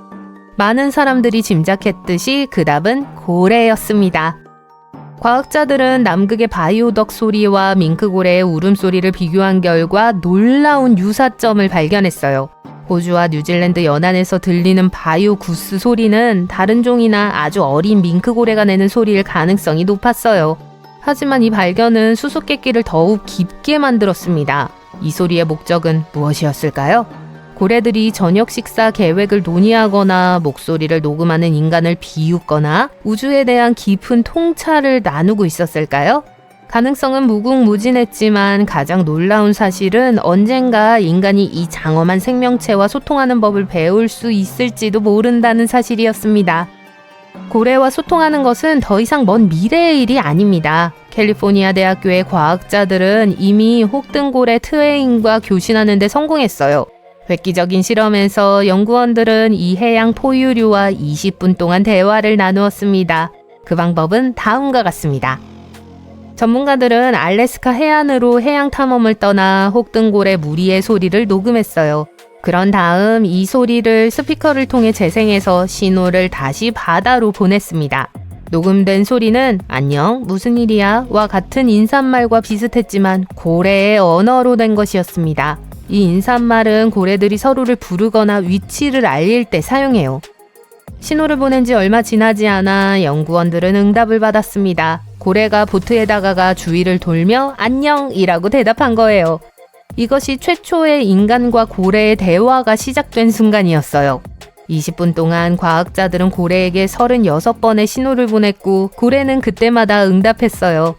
많은 사람들이 짐작했듯이 그 답은 고래였습니다. 과학자들은 남극의 바이오덕 소리와 밍크고래의 울음소리를 비교한 결과 놀라운 유사점을 발견했어요. 호주와 뉴질랜드 연안에서 들리는 바이오구스 소리는 다른 종이나 아주 어린 밍크고래가 내는 소리일 가능성이 높았어요. 하지만 이 발견은 수수께끼를 더욱 깊게 만들었습니다. 이 소리의 목적은 무엇이었을까요? 고래들이 저녁 식사 계획을 논의하거나 목소리를 녹음하는 인간을 비웃거나 우주에 대한 깊은 통찰을 나누고 있었을까요? 가능성은 무궁무진했지만 가장 놀라운 사실은 언젠가 인간이 이 장엄한 생명체와 소통하는 법을 배울 수 있을지도 모른다는 사실이었습니다. 고래와 소통하는 것은 더 이상 먼 미래의 일이 아닙니다. 캘리포니아 대학교의 과학자들은 이미 혹등고래 트웨인과 교신하는 데 성공했어요. 획기적인 실험에서 연구원들은 이 해양 포유류와 20분 동안 대화를 나누었습니다. 그 방법은 다음과 같습니다. 전문가들은 알래스카 해안으로 해양 탐험을 떠나 혹등고래 무리의 소리를 녹음했어요. 그런 다음 이 소리를 스피커를 통해 재생해서 신호를 다시 바다로 보냈습니다. 녹음된 소리는 안녕, 무슨 일이야? 와 같은 인사말과 비슷했지만 고래의 언어로 된 것이었습니다. 이 인사말은 고래들이 서로를 부르거나 위치를 알릴 때 사용해요. 신호를 보낸 지 얼마 지나지 않아 연구원들은 응답을 받았습니다. 고래가 보트에 다가가 주위를 돌며 안녕이라고 대답한 거예요. 이것이 최초의 인간과 고래의 대화가 시작된 순간이었어요. 20분 동안 과학자들은 고래에게 36번의 신호를 보냈고 고래는 그때마다 응답했어요.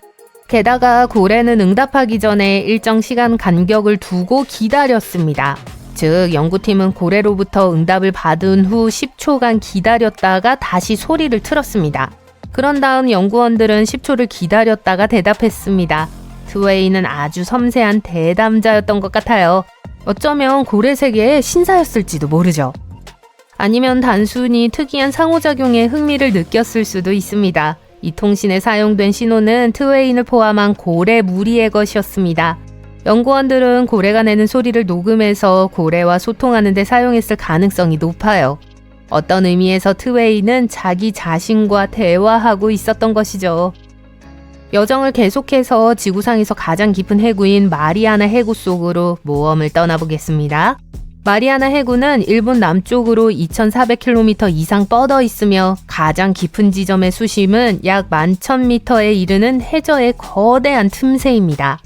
게다가 고래는 응답하기 전에 일정 시간 간격을 두고 기다렸습니다. 즉 연구팀은 고래로부터 응답을 받은 후 10초간 기다렸다가 다시 소리를 틀었습니다. 그런 다음 연구원들은 10초를 기다렸다가 대답했습니다. 트웨이는 아주 섬세한 대담자였던 것 같아요. 어쩌면 고래 세계의 신사였을지도 모르죠. 아니면 단순히 특이한 상호작용에 흥미를 느꼈을 수도 있습니다. 이 통신에 사용된 신호는 트웨인을 포함한 고래 무리의 것이었습니다. 연구원들은 고래가 내는 소리를 녹음해서 고래와 소통하는 데 사용했을 가능성이 높아요. 어떤 의미에서 트웨인은 자기 자신과 대화하고 있었던 것이죠. 여정을 계속해서 지구상에서 가장 깊은 해구인 마리아나 해구 속으로 모험을 떠나보겠습니다. 마리아나 해구는 일본 남쪽으로 2,400km 이상 뻗어 있으며 가장 깊은 지점의 수심은 약 11,000m에 이르는 해저의 거대한 틈새입니다.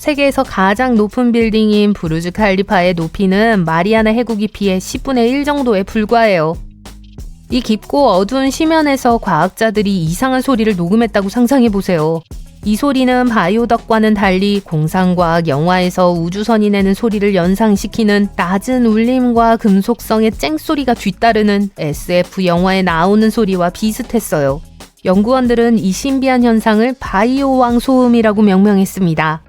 세계에서 가장 높은 빌딩인 부르즈 칼리파의 높이는 마리아나 해구 깊이의 10분의 1 정도에 불과해요. 이 깊고 어두운 심연에서 과학자들이 이상한 소리를 녹음했다고 상상해보세요. 이 소리는 바이오덕과는 달리 공상과학 영화에서 우주선이 내는 소리를 연상시키는 낮은 울림과 금속성의 쨍소리가 뒤따르는 SF 영화에 나오는 소리와 비슷했어요. 연구원들은 이 신비한 현상을 바이오왕 소음이라고 명명했습니다.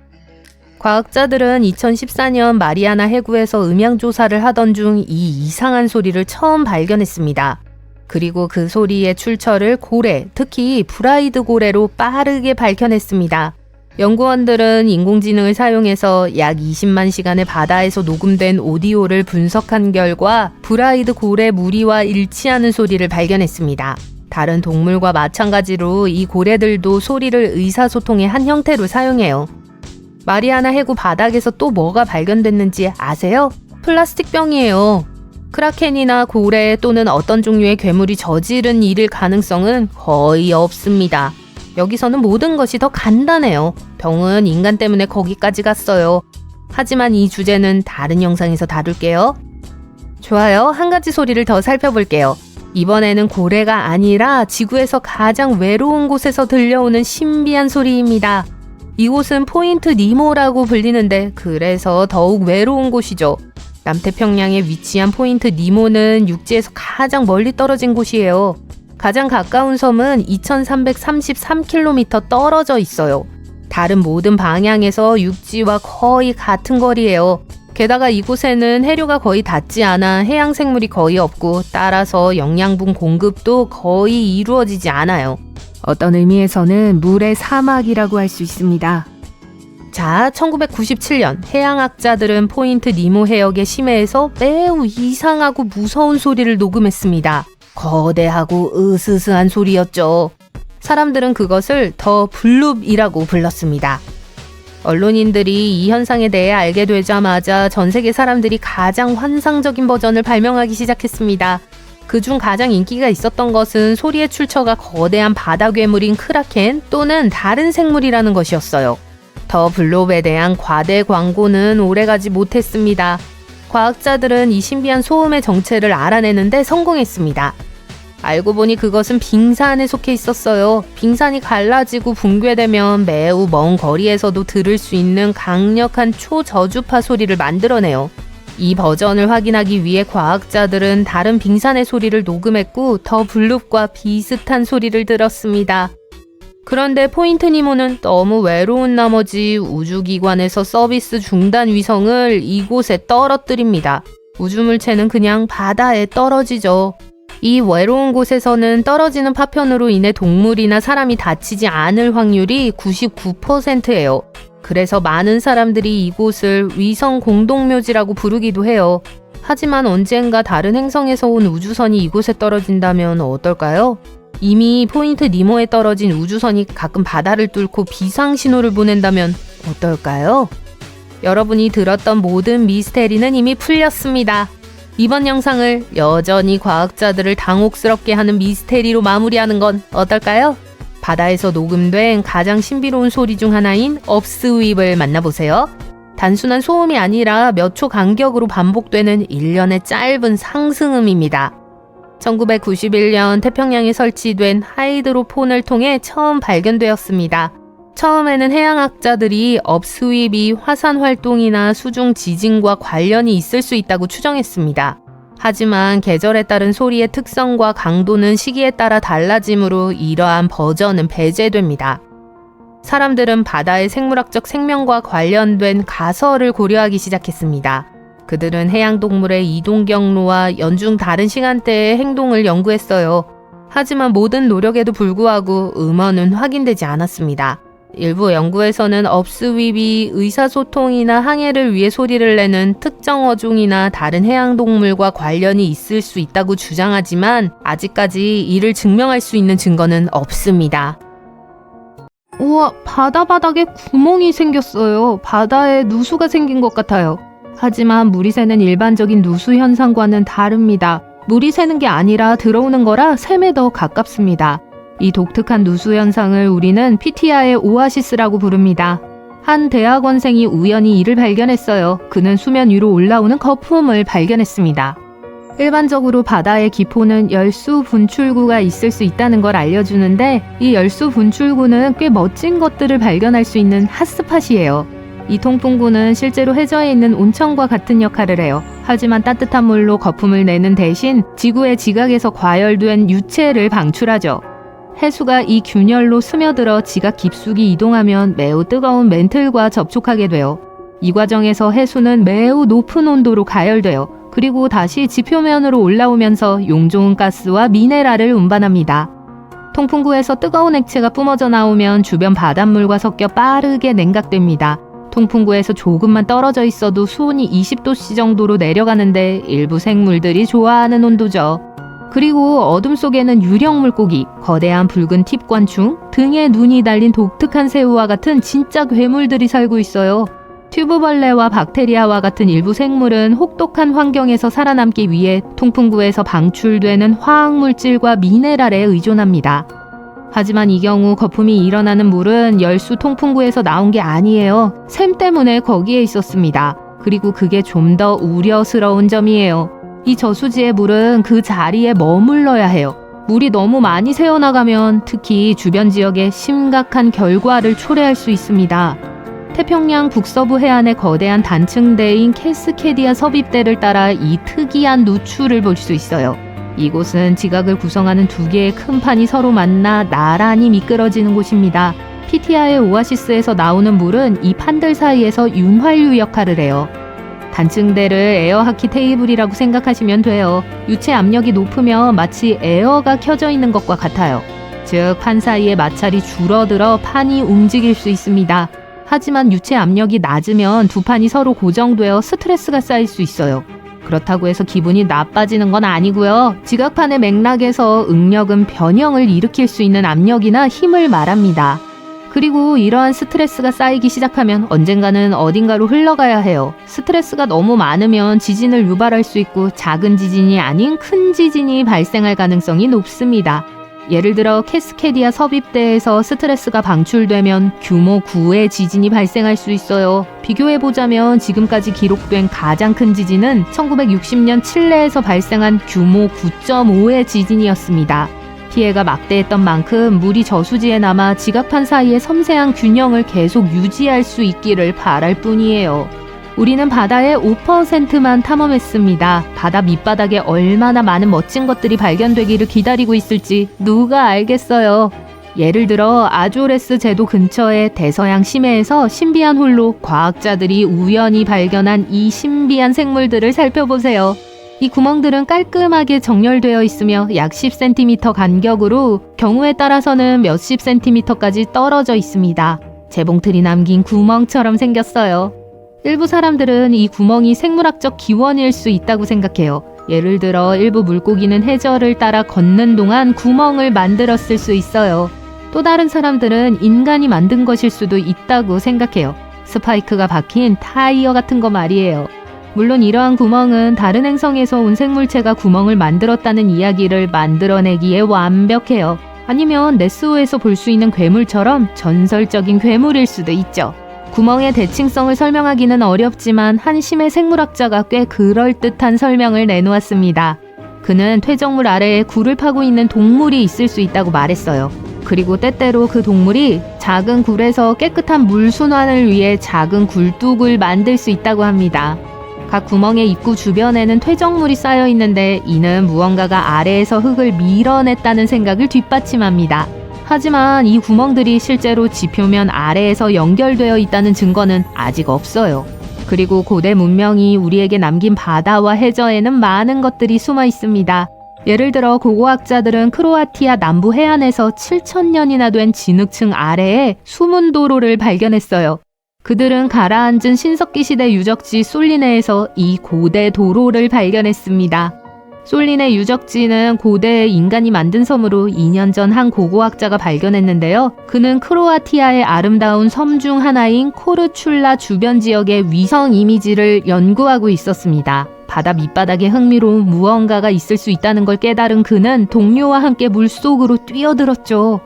과학자들은 2014년 마리아나 해구에서 음향 조사를 하던 중 이 이상한 소리를 처음 발견했습니다. 그리고 그 소리의 출처를 고래, 특히 브라이드 고래로 빠르게 밝혀냈습니다. 연구원들은 인공지능을 사용해서 약 20만 시간의 바다에서 녹음된 오디오를 분석한 결과 브라이드 고래 무리와 일치하는 소리를 발견했습니다. 다른 동물과 마찬가지로 이 고래들도 소리를 의사소통의 한 형태로 사용해요. 마리아나 해구 바닥에서 또 뭐가 발견됐는지 아세요? 플라스틱 병이에요. 크라켄이나 고래 또는 어떤 종류의 괴물이 저지른 일일 가능성은 거의 없습니다. 여기서는 모든 것이 더 간단해요. 병은 인간 때문에 거기까지 갔어요. 하지만 이 주제는 다른 영상에서 다룰게요. 좋아요. 한 가지 소리를 더 살펴볼게요. 이번에는 고래가 아니라 지구에서 가장 외로운 곳에서 들려오는 신비한 소리입니다. 이곳은 포인트 니모라고 불리는데 그래서 더욱 외로운 곳이죠. 남태평양에 위치한 포인트 니모는 육지에서 가장 멀리 떨어진 곳이에요. 가장 가까운 섬은 2333km 떨어져 있어요. 다른 모든 방향에서 육지와 거의 같은 거리예요. 게다가 이곳에는 해류가 거의 닿지 않아 해양 생물이 거의 없고 따라서 영양분 공급도 거의 이루어지지 않아요. 어떤 의미에서는 물의 사막이라고 할 수 있습니다. 자, 1997년 해양학자들은 포인트 니모 해역의 심해에서 매우 이상하고 무서운 소리를 녹음했습니다. 거대하고 으스스한 소리였죠. 사람들은 그것을 더 블룹이라고 불렀습니다. 언론인들이 이 현상에 대해 알게 되자마자 전 세계 사람들이 가장 환상적인 버전을 발명하기 시작했습니다. 그중 가장 인기가 있었던 것은 소리의 출처가 거대한 바다 괴물인 크라켄 또는 다른 생물이라는 것이었어요. 더 블롭에 대한 과대 광고는 오래가지 못했습니다. 과학자들은 이 신비한 소음의 정체를 알아내는데 성공했습니다. 알고 보니 그것은 빙산에 속해 있었어요. 빙산이 갈라지고 붕괴되면 매우 먼 거리에서도 들을 수 있는 강력한 초저주파 소리를 만들어내요. 이 버전을 확인하기 위해 과학자들은 다른 빙산의 소리를 녹음했고 더 블룹과 비슷한 소리를 들었습니다. 그런데 포인트 니모는 너무 외로운 나머지 우주기관에서 서비스 중단 위성을 이곳에 떨어뜨립니다. 우주물체는 그냥 바다에 떨어지죠. 이 외로운 곳에서는 떨어지는 파편으로 인해 동물이나 사람이 다치지 않을 확률이 99%예요. 그래서 많은 사람들이 이곳을 위성 공동묘지라고 부르기도 해요. 하지만 언젠가 다른 행성에서 온 우주선이 이곳에 떨어진다면 어떨까요? 이미 포인트 니모에 떨어진 우주선이 가끔 바다를 뚫고 비상신호를 보낸다면 어떨까요? 여러분이 들었던 모든 미스테리는 이미 풀렸습니다. 이번 영상을 여전히 과학자들을 당혹스럽게 하는 미스테리로 마무리하는 건 어떨까요? 바다에서 녹음된 가장 신비로운 소리 중 하나인 업스윕을 만나보세요. 단순한 소음이 아니라 몇 초 간격으로 반복되는 일련의 짧은 상승음입니다. 1991년 태평양에 설치된 하이드로폰을 통해 처음 발견되었습니다. 처음에는 해양학자들이 업스윕이 화산 활동이나 수중 지진과 관련이 있을 수 있다고 추정했습니다. 하지만 계절에 따른 소리의 특성과 강도는 시기에 따라 달라지므로 이러한 버전은 배제됩니다. 사람들은 바다의 생물학적 생명과 관련된 가설을 고려하기 시작했습니다. 그들은 해양동물의 이동 경로와 연중 다른 시간대의 행동을 연구했어요. 하지만 모든 노력에도 불구하고 음원은 확인되지 않았습니다. 일부 연구에서는 업스윕이 의사소통이나 항해를 위해 소리를 내는 특정 어종이나 다른 해양동물과 관련이 있을 수 있다고 주장하지만 아직까지 이를 증명할 수 있는 증거는 없습니다. 우와, 바다 바닥에 구멍이 생겼어요. 바다에 누수가 생긴 것 같아요. 하지만 물이 새는 일반적인 누수 현상과는 다릅니다. 물이 새는 게 아니라 들어오는 거라 샘에 더 가깝습니다. 이 독특한 누수 현상을 우리는 피티아의 오아시스라고 부릅니다. 한 대학원생이 우연히 이를 발견했어요. 그는 수면 위로 올라오는 거품을 발견했습니다. 일반적으로 바다의 기포는 열수 분출구가 있을 수 있다는 걸 알려주는데 이 열수 분출구는 꽤 멋진 것들을 발견할 수 있는 핫스팟이에요. 이 통풍구는 실제로 해저에 있는 온천과 같은 역할을 해요. 하지만 따뜻한 물로 거품을 내는 대신 지구의 지각에서 과열된 유체를 방출하죠. 해수가 이 균열로 스며들어 지각 깊숙이 이동하면 매우 뜨거운 멘틀과 접촉하게 돼요. 이 과정에서 해수는 매우 높은 온도로 가열돼요. 그리고 다시 지표면으로 올라오면서 용좋은 가스와 미네랄을 운반합니다. 통풍구에서 뜨거운 액체가 뿜어져 나오면 주변 바닷물과 섞여 빠르게 냉각됩니다. 통풍구에서 조금만 떨어져 있어도 수온이 20도씨 정도로 내려가는데 일부 생물들이 좋아하는 온도죠. 그리고 어둠 속에는 유령 물고기, 거대한 붉은 팁관충, 등에 눈이 달린 독특한 새우와 같은 진짜 괴물들이 살고 있어요. 튜브벌레와 박테리아와 같은 일부 생물은 혹독한 환경에서 살아남기 위해 통풍구에서 방출되는 화학물질과 미네랄에 의존합니다. 하지만 이 경우 거품이 일어나는 물은 열수 통풍구에서 나온 게 아니에요. 샘 때문에 거기에 있었습니다. 그리고 그게 좀 더 우려스러운 점이에요. 이 저수지의 물은 그 자리에 머물러야 해요. 물이 너무 많이 새어나가면 특히 주변 지역에 심각한 결과를 초래할 수 있습니다. 태평양 북서부 해안의 거대한 단층대인 캐스케디아 섭입대를 따라 이 특이한 누출을 볼 수 있어요. 이곳은 지각을 구성하는 두 개의 큰 판이 서로 만나 나란히 미끄러지는 곳입니다. 피티아의 오아시스에서 나오는 물은 이 판들 사이에서 윤활유 역할을 해요. 단층대를 에어하키 테이블이라고 생각하시면 돼요. 유체 압력이 높으면 마치 에어가 켜져 있는 것과 같아요. 즉, 판 사이의 마찰이 줄어들어 판이 움직일 수 있습니다. 하지만 유체 압력이 낮으면 두 판이 서로 고정되어 스트레스가 쌓일 수 있어요. 그렇다고 해서 기분이 나빠지는 건 아니고요. 지각판의 맥락에서 응력은 변형을 일으킬 수 있는 압력이나 힘을 말합니다. 그리고 이러한 스트레스가 쌓이기 시작하면 언젠가는 어딘가로 흘러가야 해요. 스트레스가 너무 많으면 지진을 유발할 수 있고 작은 지진이 아닌 큰 지진이 발생할 가능성이 높습니다. 예를 들어 캐스케디아 섭입대에서 스트레스가 방출되면 규모 9의 지진이 발생할 수 있어요. 비교해보자면 지금까지 기록된 가장 큰 지진은 1960년 칠레에서 발생한 규모 9.5의 지진이었습니다. 피해가 막대했던 만큼 물이 저수지에 남아 지각판 사이의 섬세한 균형을 계속 유지할 수 있기를 바랄 뿐이에요. 우리는 바다의 5%만 탐험했습니다. 바다 밑바닥에 얼마나 많은 멋진 것들이 발견되기를 기다리고 있을지 누가 알겠어요. 예를 들어 아조레스 제도 근처의 대서양 심해에서 신비한 홀로 과학자들이 우연히 발견한 이 신비한 생물들을 살펴보세요. 이 구멍들은 깔끔하게 정렬되어 있으며 약 10cm 간격으로 경우에 따라서는 몇십 cm까지 떨어져 있습니다. 재봉틀이 남긴 구멍처럼 생겼어요. 일부 사람들은 이 구멍이 생물학적 기원일 수 있다고 생각해요. 예를 들어 일부 물고기는 해저를 따라 걷는 동안 구멍을 만들었을 수 있어요. 또 다른 사람들은 인간이 만든 것일 수도 있다고 생각해요. 스파이크가 박힌 타이어 같은 거 말이에요. 물론 이러한 구멍은 다른 행성에서 온 생물체가 구멍을 만들었다는 이야기를 만들어내기에 완벽해요. 아니면 네스호에서 볼 수 있는 괴물처럼 전설적인 괴물일 수도 있죠. 구멍의 대칭성을 설명하기는 어렵지만 한 심해 생물학자가 꽤 그럴듯한 설명을 내놓았습니다. 그는 퇴적물 아래에 굴을 파고 있는 동물이 있을 수 있다고 말했어요. 그리고 때때로 그 동물이 작은 굴에서 깨끗한 물 순환을 위해 작은 굴뚝을 만들 수 있다고 합니다. 각 구멍의 입구 주변에는 퇴적물이 쌓여 있는데 이는 무언가가 아래에서 흙을 밀어냈다는 생각을 뒷받침합니다. 하지만 이 구멍들이 실제로 지표면 아래에서 연결되어 있다는 증거는 아직 없어요. 그리고 고대 문명이 우리에게 남긴 바다와 해저에는 많은 것들이 숨어 있습니다. 예를 들어 고고학자들은 크로아티아 남부 해안에서 7,000년이나 된 진흙층 아래에 숨은 도로를 발견했어요. 그들은 가라앉은 신석기 시대 유적지 솔리네에서 이 고대 도로를 발견했습니다. 솔리네 유적지는 고대 인간이 만든 섬으로 2년 전 한 고고학자가 발견했는데요. 그는 크로아티아의 아름다운 섬 중 하나인 코르출라 주변 지역의 위성 이미지를 연구하고 있었습니다. 바다 밑바닥에 흥미로운 무언가가 있을 수 있다는 걸 깨달은 그는 동료와 함께 물속으로 뛰어들었죠.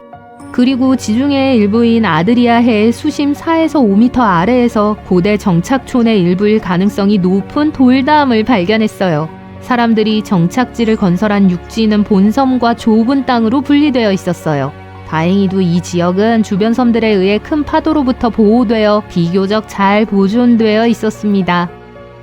그리고 지중해의 일부인 아드리아해의 수심 4에서 5m 아래에서 고대 정착촌의 일부일 가능성이 높은 돌담을 발견했어요. 사람들이 정착지를 건설한 육지는 본섬과 좁은 땅으로 분리되어 있었어요. 다행히도 이 지역은 주변 섬들에 의해 큰 파도로부터 보호되어 비교적 잘 보존되어 있었습니다.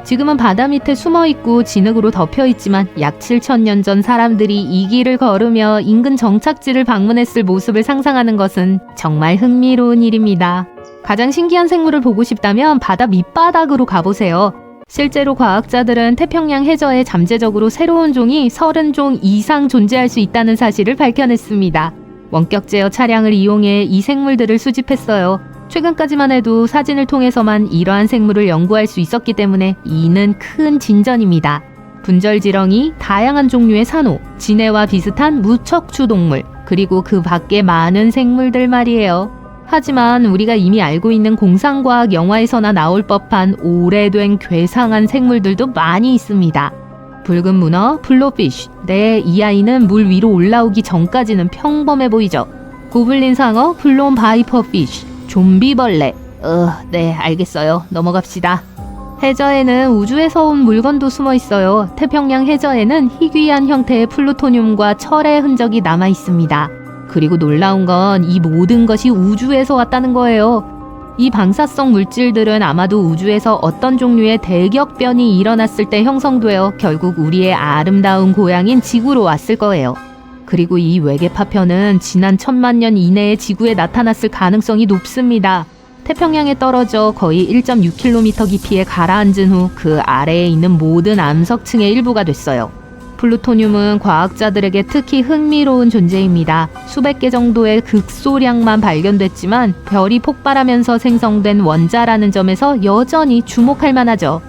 지금은 바다 밑에 숨어 있고 진흙으로 덮여 있지만 약 7,000년 전 사람들이 이 길을 걸으며 인근 정착지를 방문했을 모습을 상상하는 것은 정말 흥미로운 일입니다. 가장 신기한 생물을 보고 싶다면 바다 밑바닥으로 가보세요. 실제로 과학자들은 태평양 해저에 잠재적으로 새로운 종이 30종 이상 존재할 수 있다는 사실을 밝혀냈습니다. 원격 제어 차량을 이용해 이 생물들을 수집했어요. 최근까지만 해도 사진을 통해서만 이러한 생물을 연구할 수 있었기 때문에 이는 큰 진전입니다. 분절지렁이, 다양한 종류의 산호, 진해와 비슷한 무척추 동물, 그리고 그 밖에 많은 생물들 말이에요. 하지만 우리가 이미 알고 있는 공상과학 영화에서나 나올 법한 오래된 괴상한 생물들도 많이 있습니다. 붉은 문어, 블로피쉬. 네, 이 아이는 물 위로 올라오기 전까지는 평범해 보이죠. 고블린 상어, 블론 바이퍼 피쉬, 좀비벌레. 네, 알겠어요. 넘어갑시다. 해저에는 우주에서 온 물건도 숨어 있어요. 태평양 해저에는 희귀한 형태의 플루토늄과 철의 흔적이 남아 있습니다. 그리고 놀라운 건 이 모든 것이 우주에서 왔다는 거예요. 이 방사성 물질들은 아마도 우주에서 어떤 종류의 대격변이 일어났을 때 형성되어 결국 우리의 아름다운 고향인 지구로 왔을 거예요. 그리고 이 외계 파편은 지난 1000만 년 이내에 지구에 나타났을 가능성이 높습니다. 태평양에 떨어져 거의 1.6km 깊이에 가라앉은 후 그 아래에 있는 모든 암석층의 일부가 됐어요. 플루토늄은 과학자들에게 특히 흥미로운 존재입니다. 수백 개 정도의 극소량만 발견됐지만 별이 폭발하면서 생성된 원자라는 점에서 여전히 주목할 만하죠.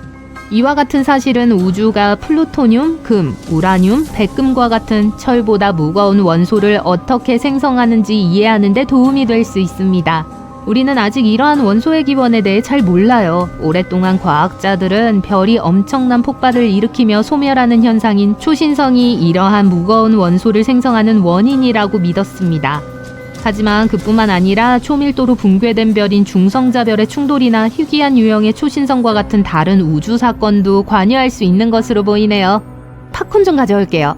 이와 같은 사실은 우주가 플루토늄, 금, 우라늄, 백금과 같은 철보다 무거운 원소를 어떻게 생성하는지 이해하는 데 도움이 될 수 있습니다. 우리는 아직 이러한 원소의 기원에 대해 잘 몰라요. 오랫동안 과학자들은 별이 엄청난 폭발을 일으키며 소멸하는 현상인 초신성이 이러한 무거운 원소를 생성하는 원인이라고 믿었습니다. 하지만 그뿐만 아니라 초밀도로 붕괴된 별인 중성자별의 충돌이나 희귀한 유형의 초신성과 같은 다른 우주 사건도 관여할 수 있는 것으로 보이네요. 팝콘 좀 가져올게요.